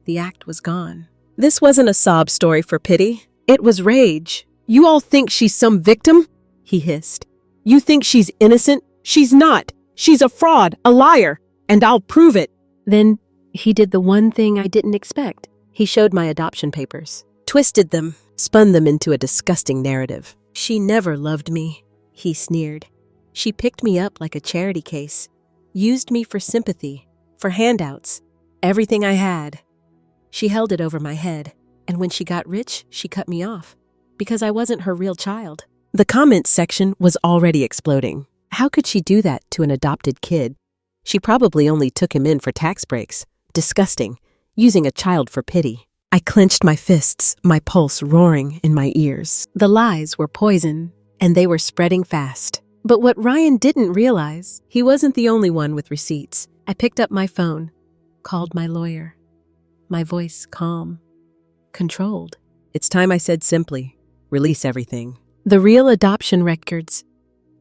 the act was gone. This wasn't a sob story for pity. It was rage. "You all think she's some victim?" he hissed. "You think she's innocent? She's not. She's a fraud, a liar, and I'll prove it." Then he did the one thing I didn't expect. He showed my adoption papers, twisted them, spun them into a disgusting narrative. "She never loved me," he sneered. "She picked me up like a charity case, used me for sympathy, for handouts, everything I had. She held it over my head, and when she got rich, she cut me off, because I wasn't her real child." The comments section was already exploding. How could she do that to an adopted kid? She probably only took him in for tax breaks. Disgusting. Using a child for pity. I clenched my fists, my pulse roaring in my ears. The lies were poison, and they were spreading fast. But what Ryan didn't realize, he wasn't the only one with receipts. I picked up my phone, called my lawyer. My voice calm, controlled. "It's time," I said simply. "Release everything. The real adoption records,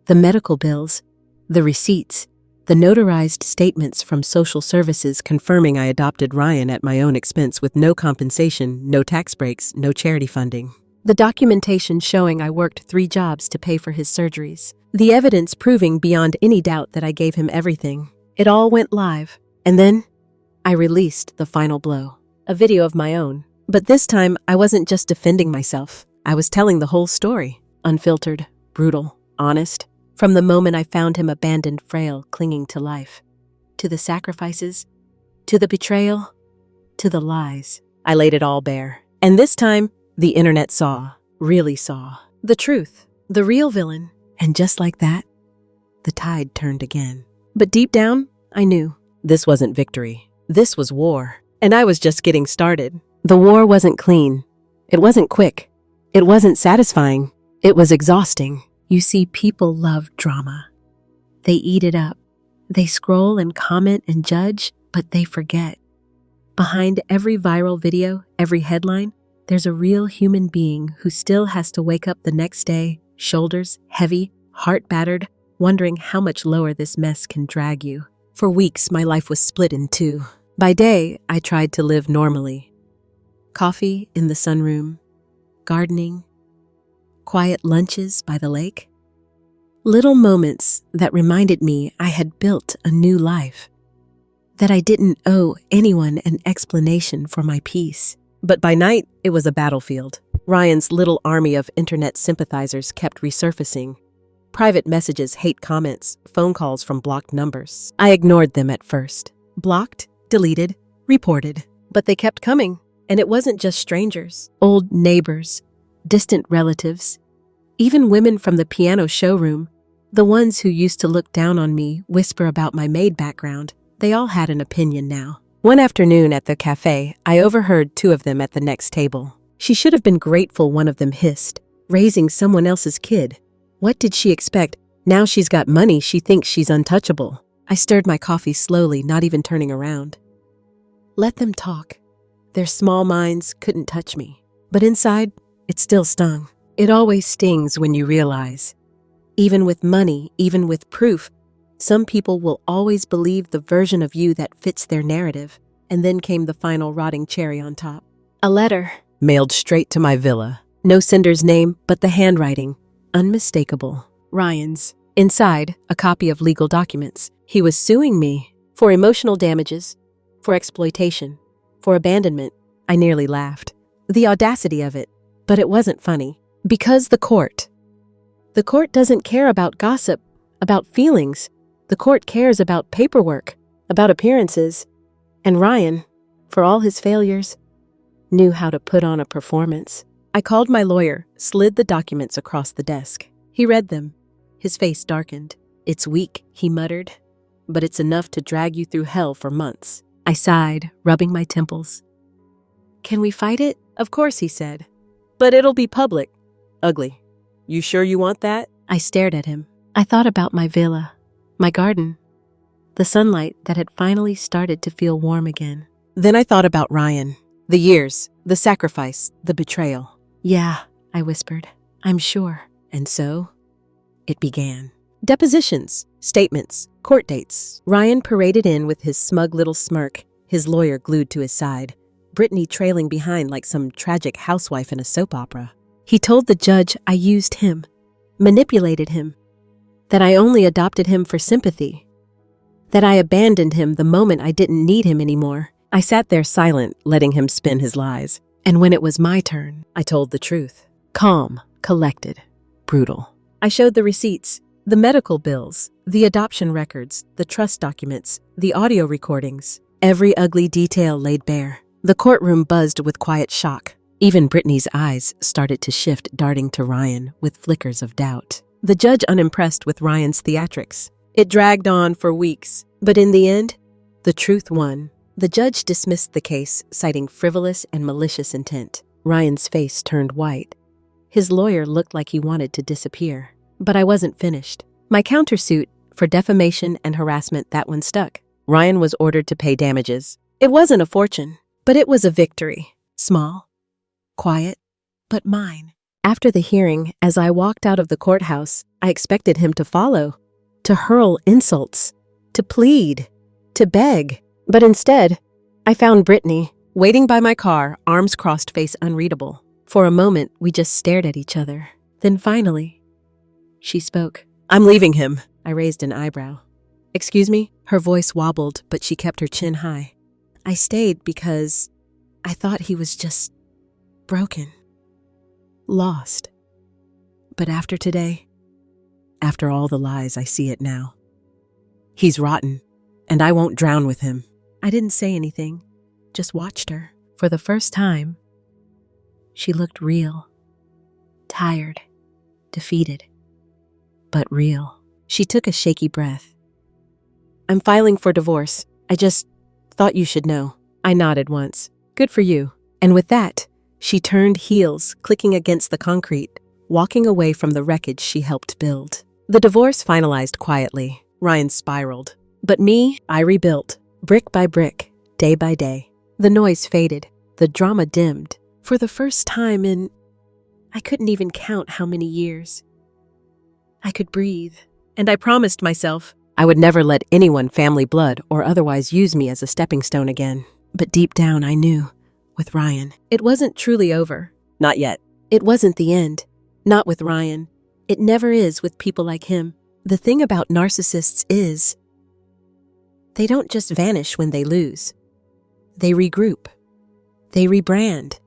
the medical bills, the receipts, the notarized statements from social services confirming I adopted Ryan at my own expense with no compensation, no tax breaks, no charity funding. The documentation showing I worked 3 jobs to pay for his surgeries. The evidence proving beyond any doubt that I gave him everything. It all went live. And then I released the final blow. A video of my own. But this time, I wasn't just defending myself. I was telling the whole story. Unfiltered, brutal, honest. From the moment I found him abandoned, frail, clinging to life. To the sacrifices. To the betrayal. To the lies. I laid it all bare. And this time, the internet saw, really saw, the truth, the real villain. And just like that, the tide turned again. But deep down, I knew this wasn't victory. This was war. And I was just getting started. The war wasn't clean. It wasn't quick. It wasn't satisfying. It was exhausting. You see, people love drama. They eat it up. They scroll and comment and judge, but they forget. Behind every viral video, every headline, there's a real human being who still has to wake up the next day, shoulders heavy, heart battered, wondering how much lower this mess can drag you. For weeks, my life was split in two. By day, I tried to live normally. Coffee in the sunroom, gardening, quiet lunches by the lake. Little moments that reminded me I had built a new life, that I didn't owe anyone an explanation for my peace. But by night, it was a battlefield. Ryan's little army of internet sympathizers kept resurfacing. Private messages, hate comments, phone calls from blocked numbers. I ignored them at first. Blocked, deleted, reported. But they kept coming. And it wasn't just strangers, old neighbors, distant relatives, even women from the piano showroom, the ones who used to look down on me, whisper about my maid background. They all had an opinion now. One afternoon at the cafe, I overheard 2 of them at the next table. She should have been grateful, one of them hissed, raising someone else's kid. What did she expect? Now she's got money, she thinks she's untouchable. I stirred my coffee slowly, not even turning around. Let them talk. Their small minds couldn't touch me. But inside, it still stung. It always stings when you realize, even with money, even with proof, some people will always believe the version of you that fits their narrative. And then came the final rotting cherry on top. A letter, mailed straight to my villa. No sender's name, but the handwriting, unmistakable. Ryan's. Inside, a copy of legal documents. He was suing me for emotional damages, for exploitation, for abandonment. I nearly laughed. The audacity of it. But it wasn't funny. Because the court doesn't care about gossip, about feelings. The court cares about paperwork, about appearances. And Ryan, for all his failures, knew how to put on a performance. I called my lawyer, slid the documents across the desk. He read them. His face darkened. "It's weak," he muttered, "but it's enough to drag you through hell for months." I sighed, rubbing my temples. "Can we fight it?" "Of course," he said. "But it'll be public. Ugly. You sure you want that?" I stared at him. I thought about my villa, my garden, the sunlight that had finally started to feel warm again. Then I thought about Ryan, the years, the sacrifice, the betrayal. "Yeah," I whispered, "I'm sure." And so, it began. Depositions, statements, court dates. Ryan paraded in with his smug little smirk, his lawyer glued to his side, Brittany trailing behind like some tragic housewife in a soap opera. He told the judge I used him, manipulated him, that I only adopted him for sympathy, that I abandoned him the moment I didn't need him anymore. I sat there silent, letting him spin his lies. And when it was my turn, I told the truth. Calm, collected, brutal. I showed the receipts, the medical bills, the adoption records, the trust documents, the audio recordings. Every ugly detail laid bare. The courtroom buzzed with quiet shock. Even Brittany's eyes started to shift, darting to Ryan with flickers of doubt. The judge unimpressed with Ryan's theatrics. It dragged on for weeks, but in the end, the truth won. The judge dismissed the case, citing frivolous and malicious intent. Ryan's face turned white. His lawyer looked like he wanted to disappear. But I wasn't finished. My countersuit for defamation and harassment, that one stuck. Ryan was ordered to pay damages. It wasn't a fortune, but it was a victory. Small, quiet, but mine. After the hearing, as I walked out of the courthouse, I expected him to follow, to hurl insults, to plead, to beg. But instead, I found Brittany, waiting by my car, arms crossed, face unreadable. For a moment, we just stared at each other. Then finally, she spoke. "I'm leaving him." I raised an eyebrow. "Excuse me?" Her voice wobbled, but she kept her chin high. "I stayed because I thought he was just broken. Lost. But after today, after all the lies, I see it now. He's rotten, and I won't drown with him." I didn't say anything, just watched her. For the first time, she looked real. Tired, defeated, but real. She took a shaky breath. "I'm filing for divorce. I just thought you should know." I nodded once. "Good for you." And with that, she turned, heels clicking against the concrete, walking away from the wreckage she helped build. The divorce finalized quietly. Ryan spiraled. But me, I rebuilt, brick by brick, day by day. The noise faded. The drama dimmed. For the first time in, I couldn't even count how many years. I could breathe. And I promised myself I would never let anyone, family, blood, or otherwise use me as a stepping stone again. But deep down, I knew, with Ryan, it wasn't truly over. Not yet. It wasn't the end. Not with Ryan. It never is with people like him. The thing about narcissists is, they don't just vanish when they lose. They regroup. They rebrand.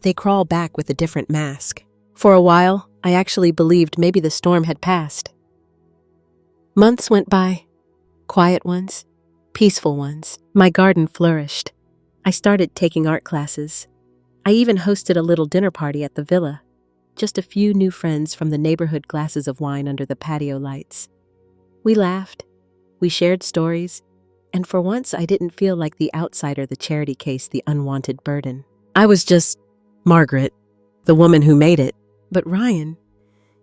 They crawl back with a different mask. For a while, I actually believed maybe the storm had passed. Months went by. Quiet ones. Peaceful ones. My garden flourished. I started taking art classes. I even hosted a little dinner party at the villa. Just a few new friends from the neighborhood, glasses of wine under the patio lights. We laughed. We shared stories. And for once, I didn't feel like the outsider, the charity case, the unwanted burden. I was just Margaret, the woman who made it. But Ryan,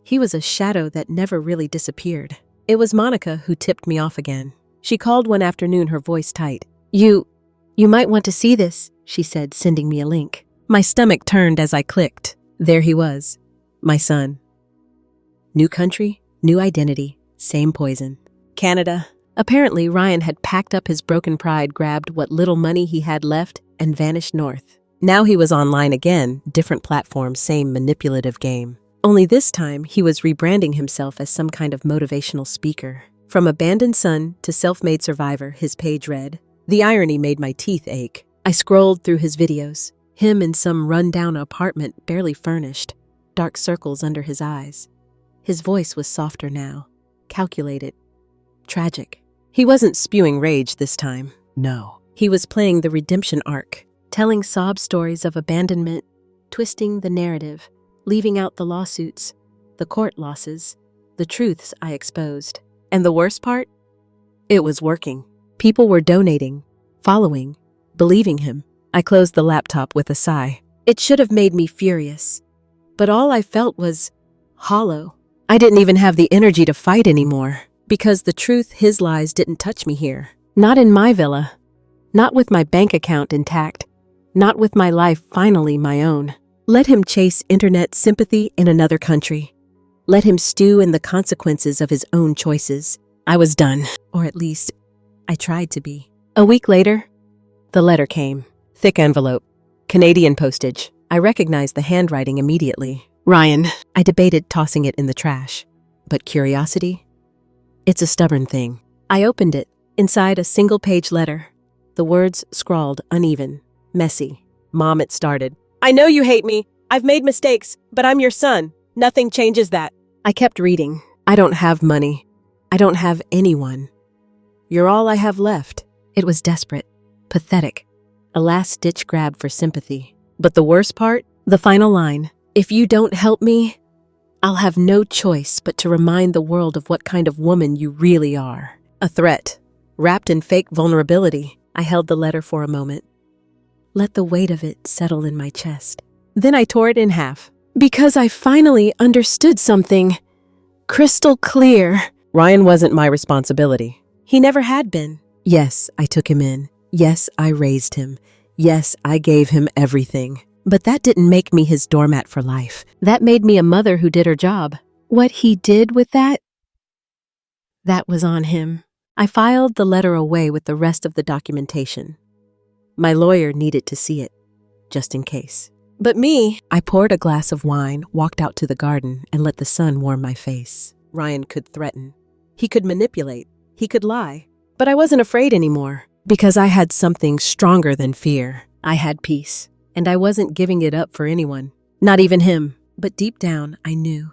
he was a shadow that never really disappeared. It was Monica who tipped me off again. She called one afternoon, her voice tight. You might want to see this," she said, sending me a link. My stomach turned as I clicked. There he was, my son. New country, new identity, same poison. Canada. Apparently, Ryan had packed up his broken pride, grabbed what little money he had left, and vanished north. Now he was online again, different platform, same manipulative game. Only this time, he was rebranding himself as some kind of motivational speaker. From abandoned son to self-made survivor, his page read. The irony made my teeth ache. I scrolled through his videos. Him in some run-down apartment, barely furnished, dark circles under his eyes. His voice was softer now, calculated, tragic. He wasn't spewing rage this time. No. He was playing the redemption arc, telling sob stories of abandonment, twisting the narrative, leaving out the lawsuits, the court losses, the truths I exposed. And the worst part? It was working. People were donating, following, believing him. I closed the laptop with a sigh. It should have made me furious. But all I felt was hollow. I didn't even have the energy to fight anymore, because the truth, his lies, didn't touch me here. Not in my villa. Not with my bank account intact. Not with my life finally my own. Let him chase internet sympathy in another country. Let him stew in the consequences of his own choices. I was done. Or at least, I tried to be. A week later, the letter came. Thick envelope. Canadian postage. I recognized the handwriting immediately. Ryan. I debated tossing it in the trash. But curiosity? It's a stubborn thing. I opened it. Inside a single-page letter. The words scrawled uneven, messy. Mom, it started. I know you hate me. I've made mistakes, but I'm your son. Nothing changes that. I kept reading. I don't have money. I don't have anyone. You're all I have left. It was desperate, pathetic, a last-ditch grab for sympathy. But the worst part? The final line. If you don't help me, I'll have no choice but to remind the world of what kind of woman you really are. A threat, wrapped in fake vulnerability. I held the letter for a moment. Let the weight of it settle in my chest. Then I tore it in half. Because I finally understood something crystal clear. Ryan wasn't my responsibility. He never had been. Yes, I took him in. Yes, I raised him. Yes, I gave him everything. But that didn't make me his doormat for life. That made me a mother who did her job. What he did with that was on him. I filed the letter away with the rest of the documentation. My lawyer needed to see it, just in case. But me, I poured a glass of wine, walked out to the garden, and let the sun warm my face. Ryan could threaten. He could manipulate. He could lie. But I wasn't afraid anymore, because I had something stronger than fear. I had peace, and I wasn't giving it up for anyone. Not even him. But deep down, I knew.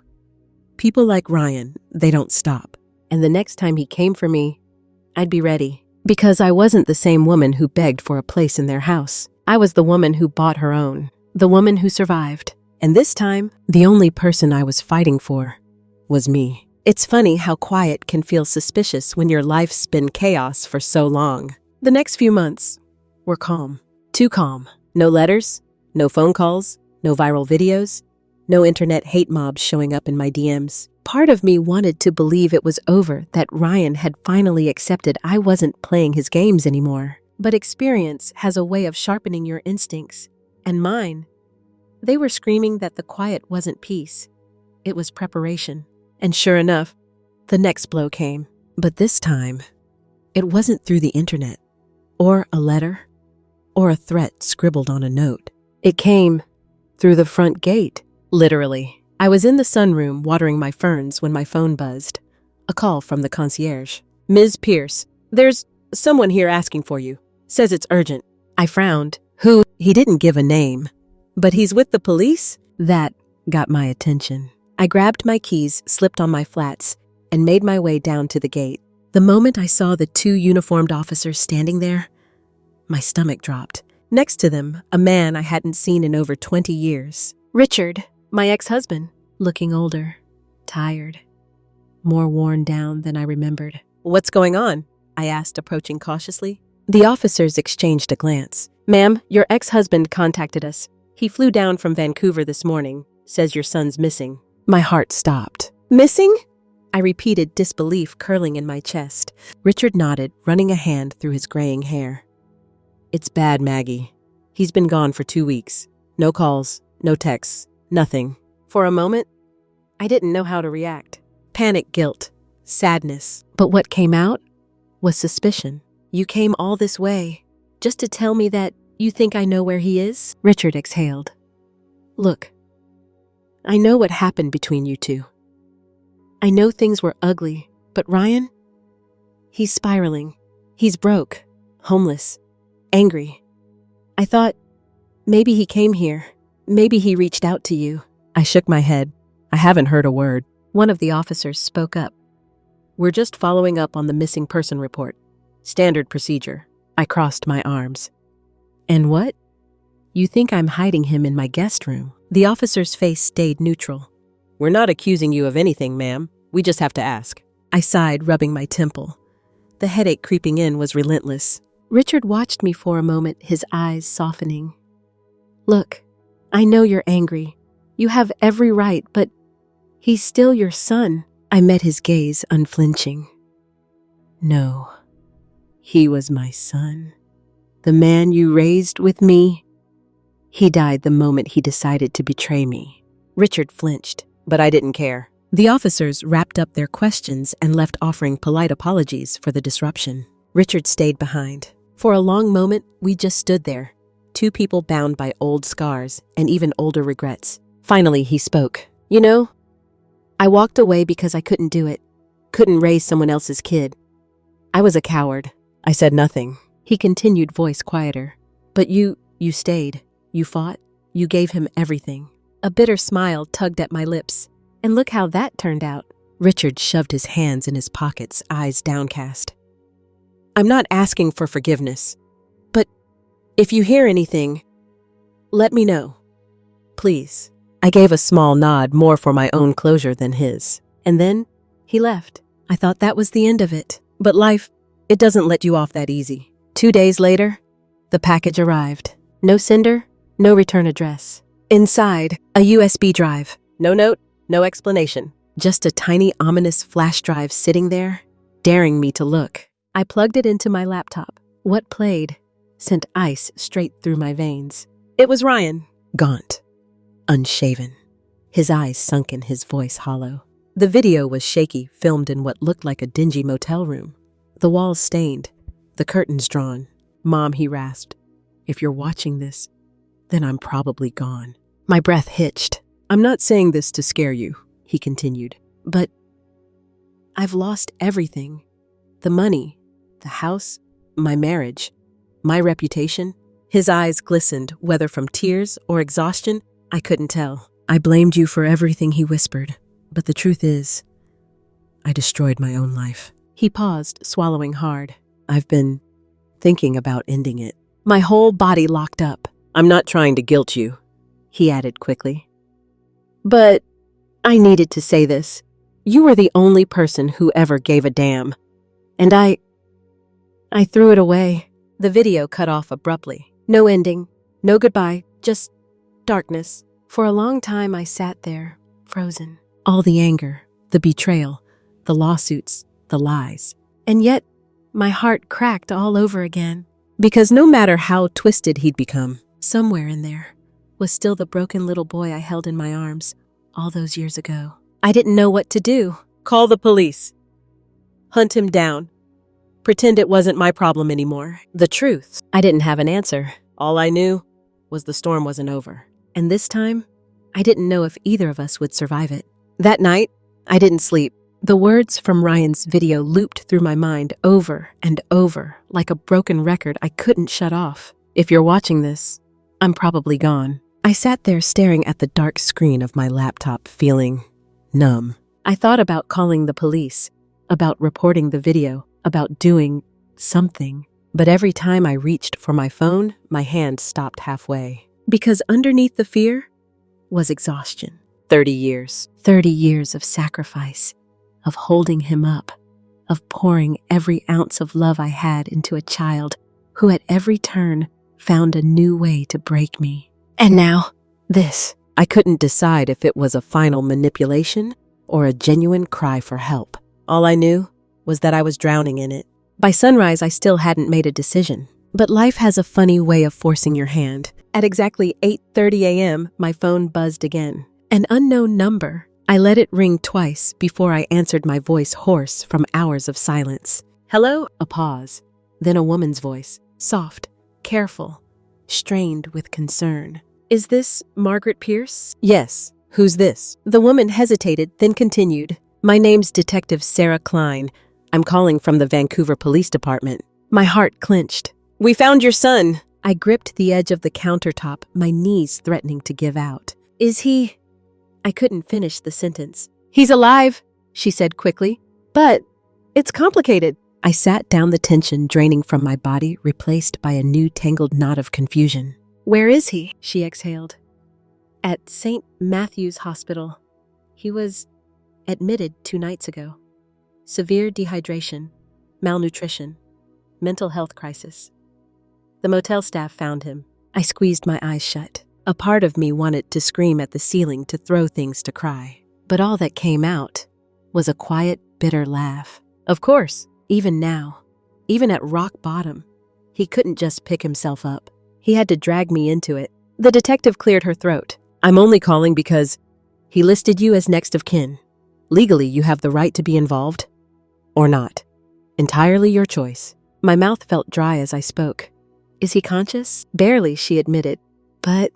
People like Ryan, they don't stop. And the next time he came for me, I'd be ready. Because I wasn't the same woman who begged for a place in their house. I was the woman who bought her own. The woman who survived. And this time, the only person I was fighting for was me. It's funny how quiet can feel suspicious when your life's been chaos for so long. The next few months were calm. Too calm. No letters, no phone calls, no viral videos, no internet hate mobs showing up in my DMs. Part of me wanted to believe it was over, that Ryan had finally accepted I wasn't playing his games anymore. But experience has a way of sharpening your instincts. And mine, they were screaming that the quiet wasn't peace. It was preparation. And sure enough, the next blow came. But this time, it wasn't through the internet, or a letter, or a threat scribbled on a note. It came through the front gate, literally. I was in the sunroom watering my ferns when my phone buzzed. A call from the concierge. Ms. Pierce, there's someone here asking for you. Says it's urgent. I frowned. Who? He didn't give a name. But he's with the police? That got my attention. I grabbed my keys, slipped on my flats, and made my way down to the gate. The moment I saw the two uniformed officers standing there, my stomach dropped. Next to them, a man I hadn't seen in over 20 years. Richard, my ex-husband, looking older, tired, more worn down than I remembered. What's going on? I asked, approaching cautiously. The officers exchanged a glance. Ma'am, your ex-husband contacted us. He flew down from Vancouver this morning. Says your son's missing. My heart stopped. Missing? I repeated, disbelief curling in my chest. Richard nodded, running a hand through his graying hair. It's bad, Maggie. He's been gone for 2 weeks. No calls, no texts, nothing. For a moment, I didn't know how to react. Panic, guilt, sadness. But what came out was suspicion. You came all this way just to tell me that you think I know where he is? Richard exhaled. Look, I know what happened between you two. I know things were ugly, but Ryan, he's spiraling. He's broke, homeless, angry. I thought maybe he came here. Maybe he reached out to you. I shook my head. I haven't heard a word. One of the officers spoke up. We're just following up on the missing person report. Standard procedure. I crossed my arms. And what? You think I'm hiding him in my guest room? The officer's face stayed neutral. We're not accusing you of anything, ma'am. We just have to ask. I sighed, rubbing my temple. The headache creeping in was relentless. Richard watched me for a moment, his eyes softening. Look, I know you're angry. You have every right, but he's still your son. I met his gaze, unflinching. No, he was my son. The man you raised with me. He died the moment he decided to betray me. Richard flinched, but I didn't care. The officers wrapped up their questions and left offering polite apologies for the disruption. Richard stayed behind. For a long moment, we just stood there, two people bound by old scars and even older regrets. Finally, he spoke. You know, I walked away because I couldn't do it. Couldn't raise someone else's kid. I was a coward. I said nothing. He continued, voice quieter. But you stayed. You fought. You gave him everything. A bitter smile tugged at my lips. And look how that turned out. Richard shoved his hands in his pockets, eyes downcast. I'm not asking for forgiveness, but if you hear anything, let me know. Please. I gave a small nod, more for my own closure than his. And then he left. I thought that was the end of it. But life, it doesn't let you off that easy. 2 days later, the package arrived. No sender, no return address. Inside, a USB drive. No note, no explanation. Just a tiny, ominous flash drive sitting there, daring me to look. I plugged it into my laptop. What played sent ice straight through my veins. It was Ryan, gaunt, unshaven, his eyes sunken, his voice hollow. The video was shaky, filmed in what looked like a dingy motel room. The walls stained, the curtains drawn. Mom, he rasped, if you're watching this, then I'm probably gone. My breath hitched. I'm not saying this to scare you, he continued, but I've lost everything. The money, the house, my marriage, my reputation. His eyes glistened, whether from tears or exhaustion, I couldn't tell. I blamed you for everything, he whispered, but the truth is, I destroyed my own life. He paused, swallowing hard. I've been thinking about ending it. My whole body locked up. I'm not trying to guilt you, he added quickly. But I needed to say this. You were the only person who ever gave a damn. And I threw it away. The video cut off abruptly. No ending, no goodbye, just darkness. For a long time I sat there, frozen. All the anger, the betrayal, the lawsuits, the lies. And yet, my heart cracked all over again. Because no matter how twisted he'd become, somewhere in there was still the broken little boy I held in my arms all those years ago. I didn't know what to do. Call the police. Hunt him down. Pretend it wasn't my problem anymore. The truth, I didn't have an answer. All I knew was the storm wasn't over. And this time, I didn't know if either of us would survive it. That night, I didn't sleep. The words from Ryan's video looped through my mind over and over, like a broken record I couldn't shut off. If you're watching this, I'm probably gone. I sat there staring at the dark screen of my laptop, feeling numb. I thought about calling the police, about reporting the video, about doing something. But every time I reached for my phone, my hand stopped halfway. Because underneath the fear was exhaustion. 30 years. 30 years of sacrifice, of holding him up, of pouring every ounce of love I had into a child who at every turn found a new way to break me. And now, this. I couldn't decide if it was a final manipulation or a genuine cry for help. All I knew was that I was drowning in it. By sunrise, I still hadn't made a decision. But life has a funny way of forcing your hand. At exactly 8:30 a.m., my phone buzzed again. An unknown number. I let it ring twice before I answered, my voice hoarse from hours of silence. Hello? A pause. Then a woman's voice, soft, careful, strained with concern. Is this Margaret Pierce? Yes. Who's this? The woman hesitated, then continued. My name's Detective Sarah Klein. I'm calling from the Vancouver Police Department. My heart clenched. We found your son. I gripped the edge of the countertop, my knees threatening to give out. Is he? I couldn't finish the sentence. He's alive, she said quickly. But it's complicated. I sat down, the tension draining from my body, replaced by a new tangled knot of confusion. Where is he? She exhaled. At St. Matthew's Hospital. He was admitted 2 nights ago. Severe dehydration, malnutrition, mental health crisis. The motel staff found him. I squeezed my eyes shut. A part of me wanted to scream at the ceiling, to throw things, to cry. But all that came out was a quiet, bitter laugh. Of course, even now, even at rock bottom, he couldn't just pick himself up. He had to drag me into it. The detective cleared her throat. I'm only calling because he listed you as next of kin. Legally, you have the right to be involved, or not. Entirely your choice. My mouth felt dry as I spoke. Is he conscious? Barely, she admitted. But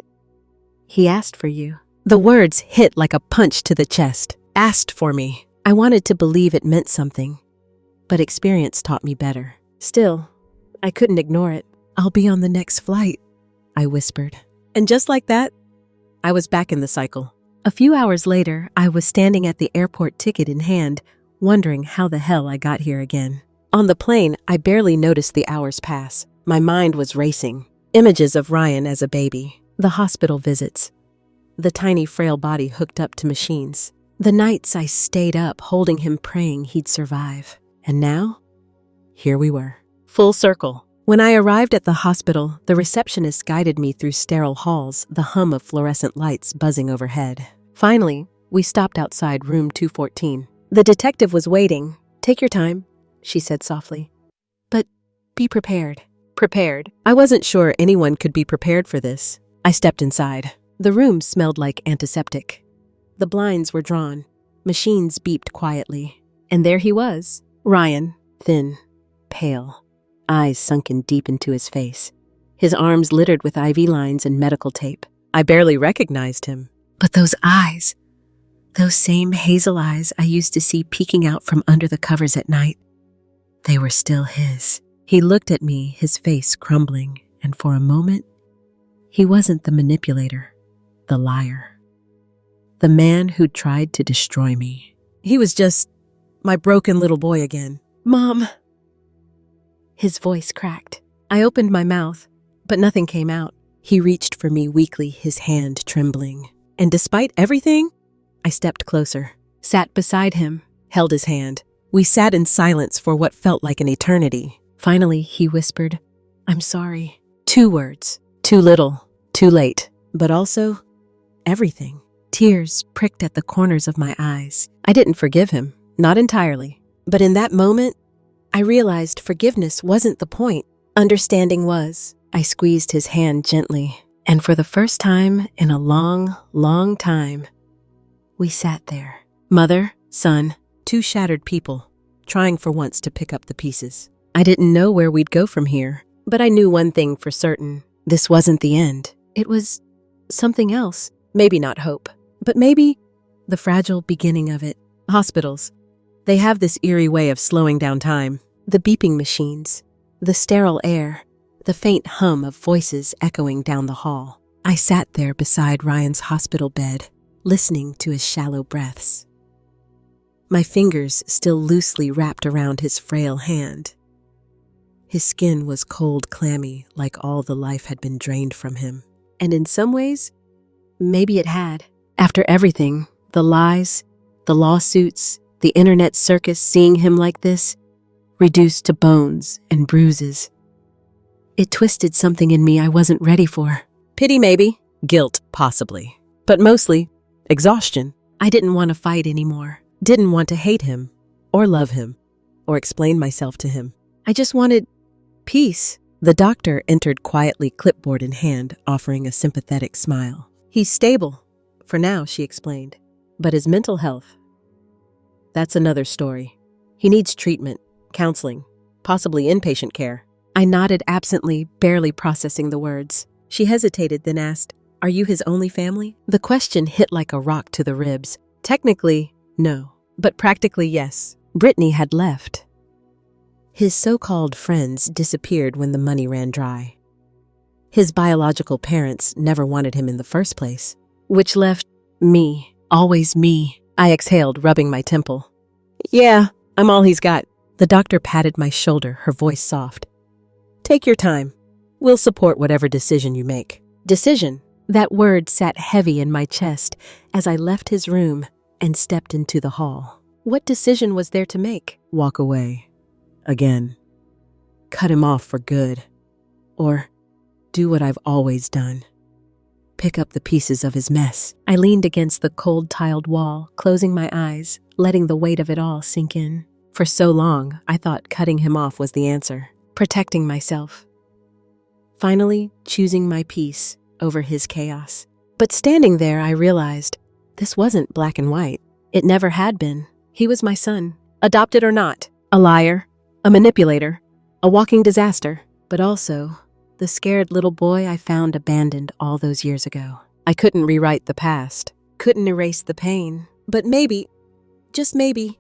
he asked for you. The words hit like a punch to the chest. Asked for me. I wanted to believe it meant something, but experience taught me better. Still, I couldn't ignore it. I'll be on the next flight, I whispered. And just like that, I was back in the cycle. A few hours later, I was standing at the airport, ticket in hand, wondering how the hell I got here again. On the plane, I barely noticed the hours pass. My mind was racing. Images of Ryan as a baby, the hospital visits, the tiny frail body hooked up to machines, the nights I stayed up holding him, praying he'd survive. And now, here we were. Full circle. When I arrived at the hospital, the receptionist guided me through sterile halls, the hum of fluorescent lights buzzing overhead. Finally, we stopped outside room 214. The detective was waiting. Take your time, she said softly. But be prepared. Prepared. I wasn't sure anyone could be prepared for this. I stepped inside. The room smelled like antiseptic. The blinds were drawn. Machines beeped quietly. And there he was, Ryan, thin, pale, eyes sunken deep into his face, his arms littered with IV lines and medical tape. I barely recognized him. But those eyes, those same hazel eyes I used to see peeking out from under the covers at night, they were still his. He looked at me, his face crumbling, and for a moment, he wasn't the manipulator, the liar, the man who'd tried to destroy me. He was just my broken little boy again. Mom! His voice cracked. I opened my mouth, but nothing came out. He reached for me weakly, his hand trembling. And despite everything, I stepped closer, sat beside him, held his hand. We sat in silence for what felt like an eternity. Finally, he whispered, I'm sorry. 2 words. Too little, too late, but also everything. Tears pricked at the corners of my eyes. I didn't forgive him, not entirely. But in that moment, I realized forgiveness wasn't the point. Understanding was. I squeezed his hand gently, and for the first time in a long, long time, we sat there. Mother, son, 2 shattered people, trying for once to pick up the pieces. I didn't know where we'd go from here, but I knew one thing for certain. This wasn't the end. It was something else. Maybe not hope, but maybe the fragile beginning of it. Hospitals. They have this eerie way of slowing down time. The beeping machines, the sterile air, the faint hum of voices echoing down the hall. I sat there beside Ryan's hospital bed, listening to his shallow breaths. My fingers still loosely wrapped around his frail hand. His skin was cold, clammy, like all the life had been drained from him. And in some ways, maybe it had. After everything, the lies, the lawsuits, the internet circus, seeing him like this, reduced to bones and bruises. It twisted something in me I wasn't ready for. Pity maybe, guilt possibly, but mostly exhaustion. I didn't want to fight anymore, didn't want to hate him, or love him, or explain myself to him. I just wanted peace. The doctor entered quietly, clipboard in hand, offering a sympathetic smile. He's stable, for now, she explained. But his mental health, that's another story. He needs treatment, counseling, possibly inpatient care. I nodded absently, barely processing the words. She hesitated, then asked, "Are you his only family?" The question hit like a rock to the ribs. Technically, no. But practically, yes. Brittany had left. His so-called friends disappeared when the money ran dry. His biological parents never wanted him in the first place, which left me, always me. I exhaled, rubbing my temple. Yeah, I'm all he's got. The doctor patted my shoulder, her voice soft. Take your time. We'll support whatever decision you make. Decision. That word sat heavy in my chest as I left his room and stepped into the hall. What decision was there to make? Walk away. Again. Cut him off for good. Or do what I've always done. Pick up the pieces of his mess. I leaned against the cold tiled wall, closing my eyes, letting the weight of it all sink in. For so long, I thought cutting him off was the answer. Protecting myself. Finally, choosing my peace over his chaos. But standing there, I realized this wasn't black and white. It never had been. He was my son, adopted or not. A liar, a manipulator, a walking disaster, but also the scared little boy I found abandoned all those years ago. I couldn't rewrite the past, couldn't erase the pain, but maybe, just maybe,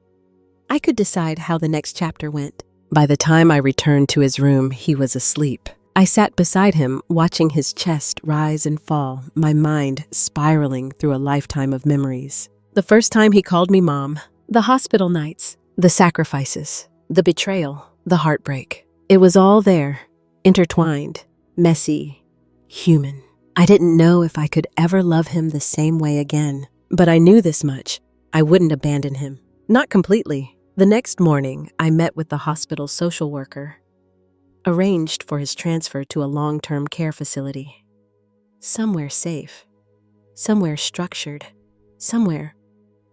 I could decide how the next chapter went. By the time I returned to his room, he was asleep. I sat beside him, watching his chest rise and fall, my mind spiraling through a lifetime of memories. The first time he called me mom, the hospital nights, the sacrifices, the betrayal, the heartbreak. It was all there, intertwined, messy, human. I didn't know if I could ever love him the same way again, but I knew this much. I wouldn't abandon him. Not completely. The next morning, I met with the hospital social worker, arranged for his transfer to a long-term care facility. Somewhere safe, somewhere structured, somewhere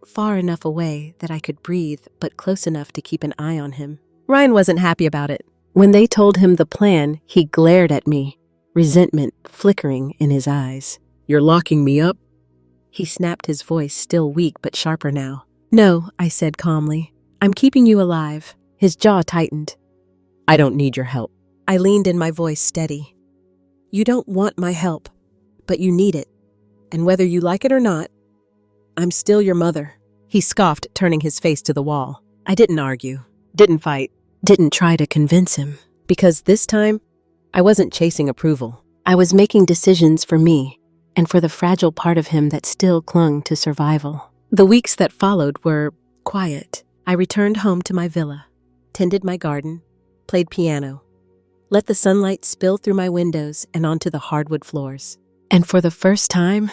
far enough away that I could breathe, but close enough to keep an eye on him. Ryan wasn't happy about it. When they told him the plan, he glared at me, resentment flickering in his eyes. You're locking me up? He snapped, his voice still weak but sharper now. No, I said calmly. I'm keeping you alive. His jaw tightened. I don't need your help. I leaned in, my voice steady. You don't want my help, but you need it. And whether you like it or not, I'm still your mother. He scoffed, turning his face to the wall. I didn't argue, didn't fight, didn't try to convince him. Because this time, I wasn't chasing approval. I was making decisions for me, and for the fragile part of him that still clung to survival. The weeks that followed were quiet. I returned home to my villa, tended my garden, played piano, let the sunlight spill through my windows and onto the hardwood floors. And for the first time,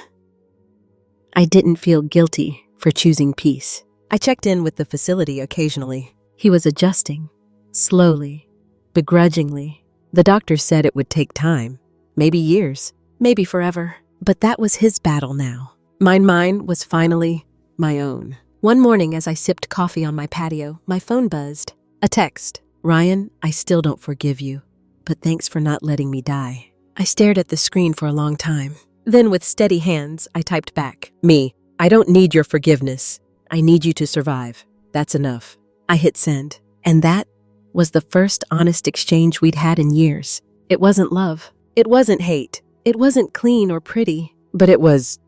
I didn't feel guilty for choosing peace. I checked in with the facility occasionally. He was adjusting, slowly, begrudgingly. The doctor said it would take time, maybe years, maybe forever. But that was his battle now. Mine was finally my own. One morning as I sipped coffee on my patio, my phone buzzed. A text. Ryan, I still don't forgive you, but thanks for not letting me die. I stared at the screen for a long time. Then with steady hands, I typed back. Me, I don't need your forgiveness. I need you to survive. That's enough. I hit send. And that was the first honest exchange we'd had in years. It wasn't love. It wasn't hate. It wasn't clean or pretty, but it was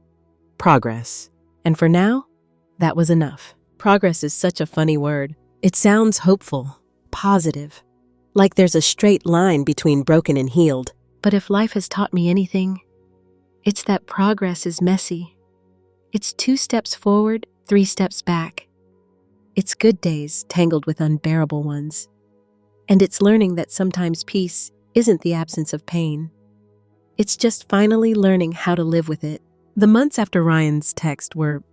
progress. And for now, that was enough. Progress is such a funny word. It sounds hopeful, positive, like there's a straight line between broken and healed. But if life has taught me anything, it's that progress is messy. It's 2 steps forward, 3 steps back. It's good days tangled with unbearable ones. And it's learning that sometimes peace isn't the absence of pain. It's just finally learning how to live with it. The months after Ryan's text were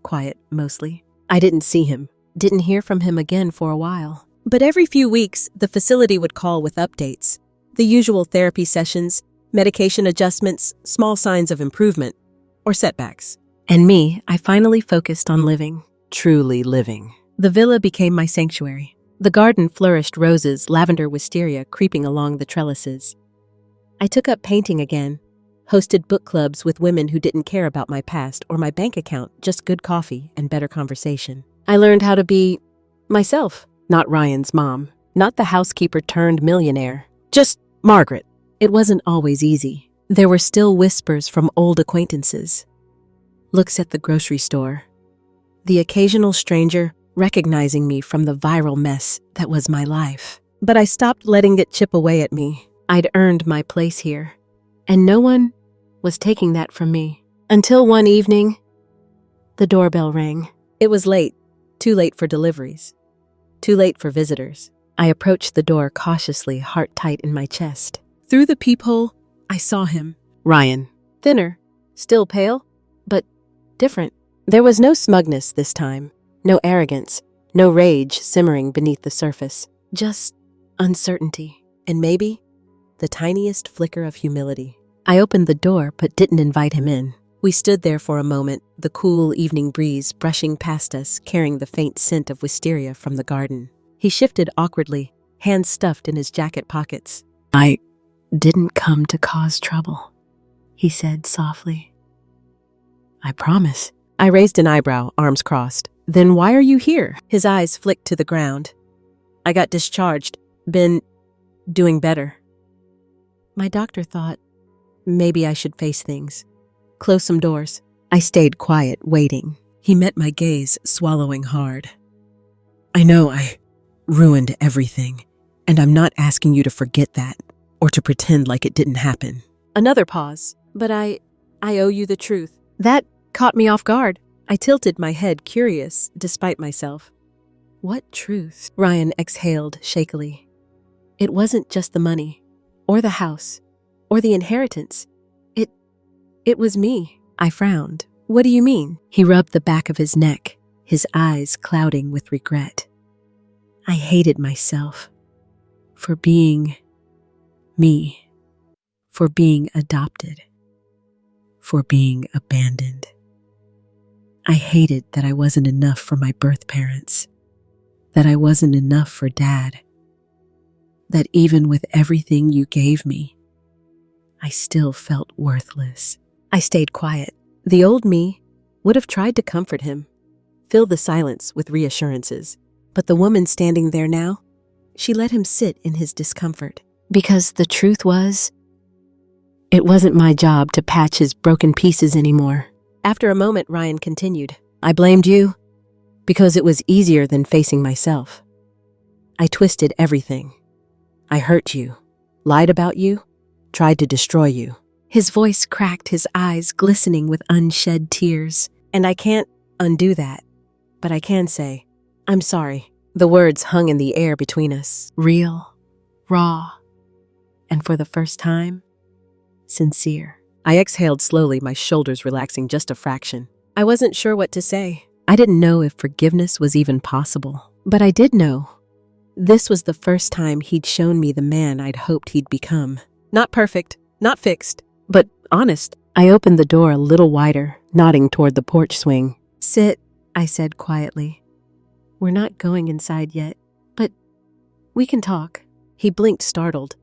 quiet, mostly. I didn't see him, didn't hear from him again for a while. But every few weeks, the facility would call with updates. The usual therapy sessions, medication adjustments, small signs of improvement, or setbacks. And me, I finally focused on living, truly living. The villa became my sanctuary. The garden flourished, roses, lavender, wisteria creeping along the trellises. I took up painting again, hosted book clubs with women who didn't care about my past or my bank account, just good coffee and better conversation. I learned how to be myself, not Ryan's mom, not the housekeeper turned millionaire, just Margaret. It wasn't always easy. There were still whispers from old acquaintances, looks at the grocery store, the occasional stranger recognizing me from the viral mess that was my life. But I stopped letting it chip away at me. I'd earned my place here, and no one was taking that from me. Until one evening, the doorbell rang. It was late, too late for deliveries, too late for visitors. I approached the door cautiously, heart tight in my chest. Through the peephole, I saw him. Ryan. Thinner, still pale, but different. There was no smugness this time, no arrogance, no rage simmering beneath the surface, just uncertainty, and maybe the tiniest flicker of humility. I opened the door but didn't invite him in. We stood there for a moment, the cool evening breeze brushing past us, carrying the faint scent of wisteria from the garden. He shifted awkwardly, hands stuffed in his jacket pockets. I didn't come to cause trouble, he said softly. I promise. I raised an eyebrow, arms crossed. Then why are you here? His eyes flicked to the ground. I got discharged. Been doing better. My doctor thought maybe I should face things. Close some doors. I stayed quiet, waiting. He met my gaze, swallowing hard. I know I ruined everything, and I'm not asking you to forget that or to pretend like it didn't happen. Another pause. But I owe you the truth. That caught me off guard. I tilted my head, curious, despite myself. What truth? Ryan exhaled shakily. It wasn't just the money, or the house, or the inheritance. It was me. I frowned. What do you mean? He rubbed the back of his neck, his eyes clouding with regret. I hated myself for being me, for being adopted, for being abandoned. I hated that I wasn't enough for my birth parents, that I wasn't enough for Dad, that even with everything you gave me, I still felt worthless. I stayed quiet. The old me would have tried to comfort him, fill the silence with reassurances, but the woman standing there now, she let him sit in his discomfort. Because the truth was, it wasn't my job to patch his broken pieces anymore. After a moment, Ryan continued, I blamed you because it was easier than facing myself. I twisted everything. I hurt you, lied about you, tried to destroy you. His voice cracked, his eyes glistening with unshed tears. And I can't undo that, but I can say, I'm sorry. The words hung in the air between us, real, raw, and for the first time, sincere. I exhaled slowly, my shoulders relaxing just a fraction. I wasn't sure what to say. I didn't know if forgiveness was even possible. But I did know. This was the first time he'd shown me the man I'd hoped he'd become. Not perfect, not fixed, but honest. I opened the door a little wider, nodding toward the porch swing. Sit, I said quietly. We're not going inside yet, but we can talk. He blinked, startled,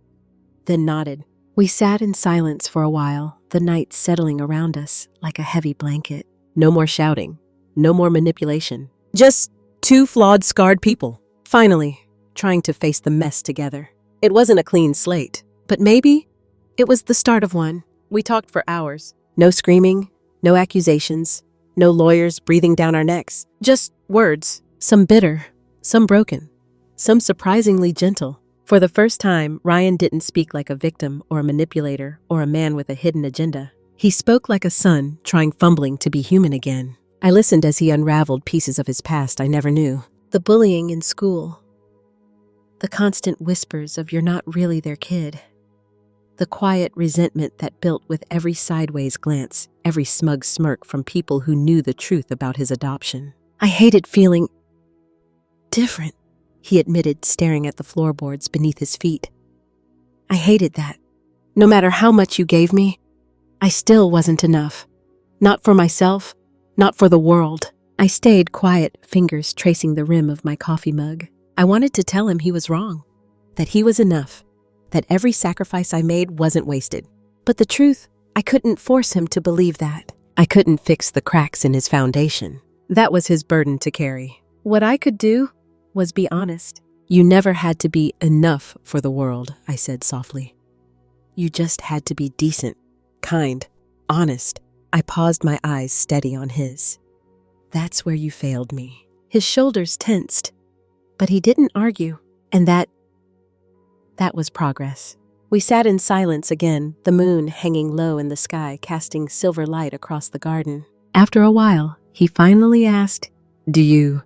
then nodded. We sat in silence for a while, the night settling around us like a heavy blanket. No more shouting, no more manipulation. Just two flawed, scarred people, finally trying to face the mess together. It wasn't a clean slate, but maybe it was the start of one. We talked for hours. No screaming, no accusations, no lawyers breathing down our necks. Just words, some bitter, some broken, some surprisingly gentle. For the first time, Ryan didn't speak like a victim or a manipulator or a man with a hidden agenda. He spoke like a son fumbling to be human again. I listened as he unraveled pieces of his past I never knew. The bullying in school. The constant whispers of you're not really their kid. The quiet resentment that built with every sideways glance, every smug smirk from people who knew the truth about his adoption. I hated feeling different, he admitted, staring at the floorboards beneath his feet. I hated that. No matter how much you gave me, I still wasn't enough. Not for myself, not for the world. I stayed quiet, fingers tracing the rim of my coffee mug. I wanted to tell him he was wrong, that he was enough, that every sacrifice I made wasn't wasted. But the truth, I couldn't force him to believe that. I couldn't fix the cracks in his foundation. That was his burden to carry. What I could do was be honest. You never had to be enough for the world, I said softly. You just had to be decent, kind, honest. I paused, my eyes steady on his. That's where you failed me. His shoulders tensed, but he didn't argue, and that was progress. We sat in silence again, the moon hanging low in the sky, casting silver light across the garden. After a while, he finally asked, "Do you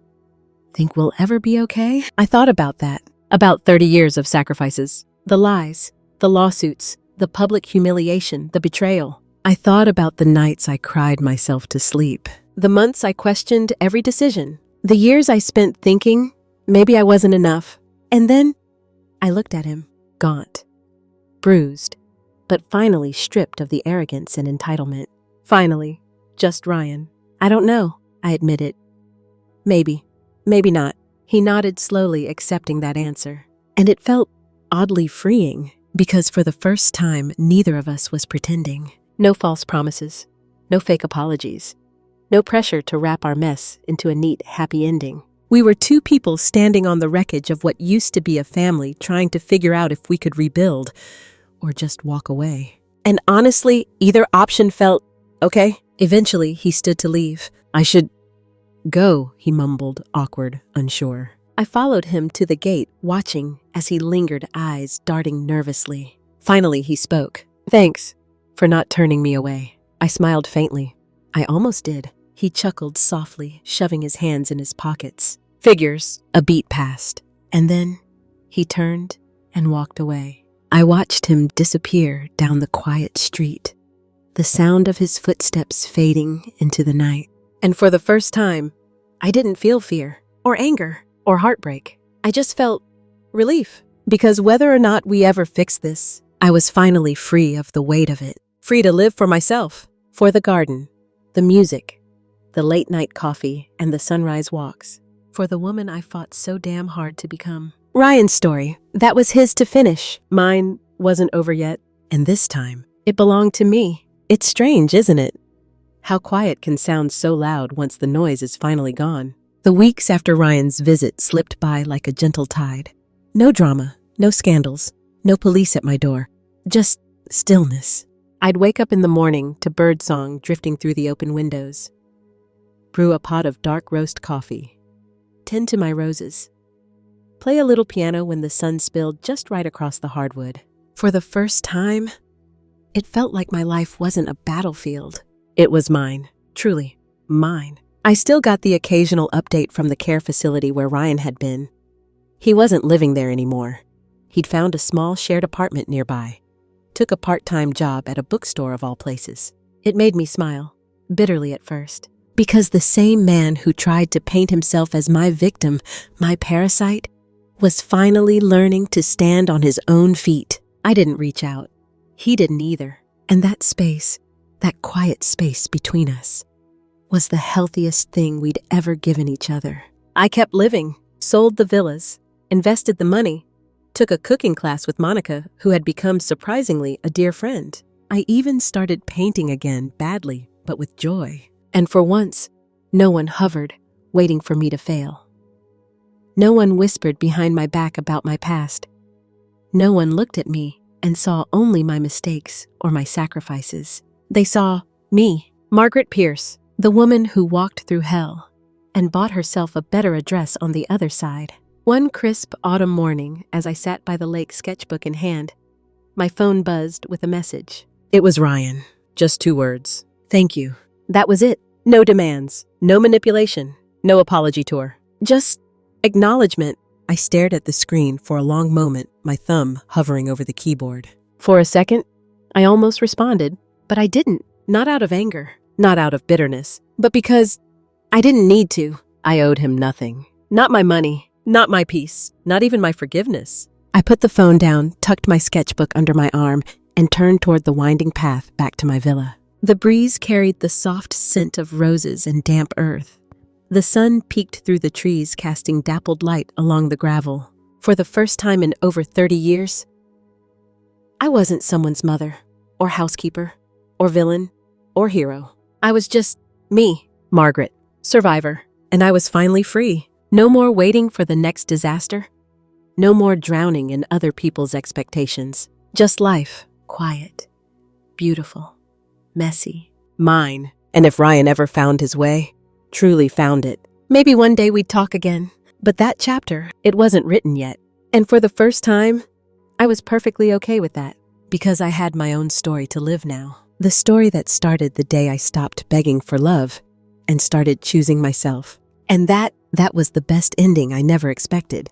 think we'll ever be okay?" I thought about that, about 30 years of sacrifices, the lies, the lawsuits, the public humiliation, the betrayal. I thought about the nights I cried myself to sleep, the months I questioned every decision, the years I spent thinking maybe I wasn't enough. And then I looked at him, gaunt, bruised, but finally stripped of the arrogance and entitlement. Finally, just Ryan. I don't know, I admitted. Maybe not. He nodded slowly, accepting that answer. And it felt oddly freeing, because for the first time, neither of us was pretending. No false promises, no fake apologies, no pressure to wrap our mess into a neat, happy ending. We were two people standing on the wreckage of what used to be a family, trying to figure out if we could rebuild or just walk away. And honestly, either option felt okay. Eventually, he stood to leave. "I should go," he mumbled, awkward, unsure. I followed him to the gate, watching as he lingered, eyes darting nervously. Finally, he spoke. "Thanks for not turning me away." I smiled faintly. I almost did. He chuckled softly, shoving his hands in his pockets. "Figures." A beat passed, and then he turned and walked away. I watched him disappear down the quiet street, the sound of his footsteps fading into the night. And for the first time, I didn't feel fear or anger or heartbreak. I just felt relief, because whether or not we ever fixed this, I was finally free of the weight of it. Free to live for myself, for the garden, the music, the late-night coffee, and the sunrise walks. For the woman I fought so damn hard to become. Ryan's story, that was his to finish. Mine wasn't over yet, and this time, it belonged to me. It's strange, isn't it? How quiet can sound so loud once the noise is finally gone. The weeks after Ryan's visit slipped by like a gentle tide. No drama, no scandals, no police at my door. Just stillness. I'd wake up in the morning to birdsong drifting through the open windows. Brew a pot of dark roast coffee. Tend to my roses. Play a little piano when the sun spilled just right across the hardwood. For the first time, it felt like my life wasn't a battlefield. It was mine, truly mine. I still got the occasional update from the care facility where Ryan had been. He wasn't living there anymore. He'd found a small shared apartment nearby. Took a part-time job at a bookstore of all places. It made me smile, bitterly at first. Because the same man who tried to paint himself as my victim, my parasite, was finally learning to stand on his own feet. I didn't reach out. He didn't either. And that space, that quiet space between us, was the healthiest thing we'd ever given each other. I kept living, sold the villas, invested the money, took a cooking class with Monica, who had become surprisingly a dear friend. I even started painting again, badly, but with joy. And for once, no one hovered, waiting for me to fail. No one whispered behind my back about my past. No one looked at me and saw only my mistakes or my sacrifices. They saw me, Margaret Pierce, the woman who walked through hell and bought herself a better address on the other side. One crisp autumn morning, as I sat by the lake, sketchbook in hand, my phone buzzed with a message. It was Ryan. Just 2 words. "Thank you." That was it. No demands, no manipulation, no apology tour. Just acknowledgement. I stared at the screen for a long moment, my thumb hovering over the keyboard. For a second, I almost responded, but I didn't. Not out of anger, not out of bitterness, but because I didn't need to. I owed him nothing. Not my money, not my peace, not even my forgiveness. I put the phone down, tucked my sketchbook under my arm, and turned toward the winding path back to my villa. The breeze carried the soft scent of roses and damp earth. The sun peeked through the trees, casting dappled light along the gravel. For the first time in over 30 years, I wasn't someone's mother, or housekeeper, or villain, or hero. I was just me, Margaret, survivor. And I was finally free. No more waiting for the next disaster. No more drowning in other people's expectations. Just life, quiet, beautiful, messy, mine. And if Ryan ever found his way, truly found it, maybe one day we'd talk again. But that chapter, it wasn't written yet. And for the first time, I was perfectly okay with that, because I had my own story to live now. The story that started the day I stopped begging for love and started choosing myself. And that was the best ending I never expected.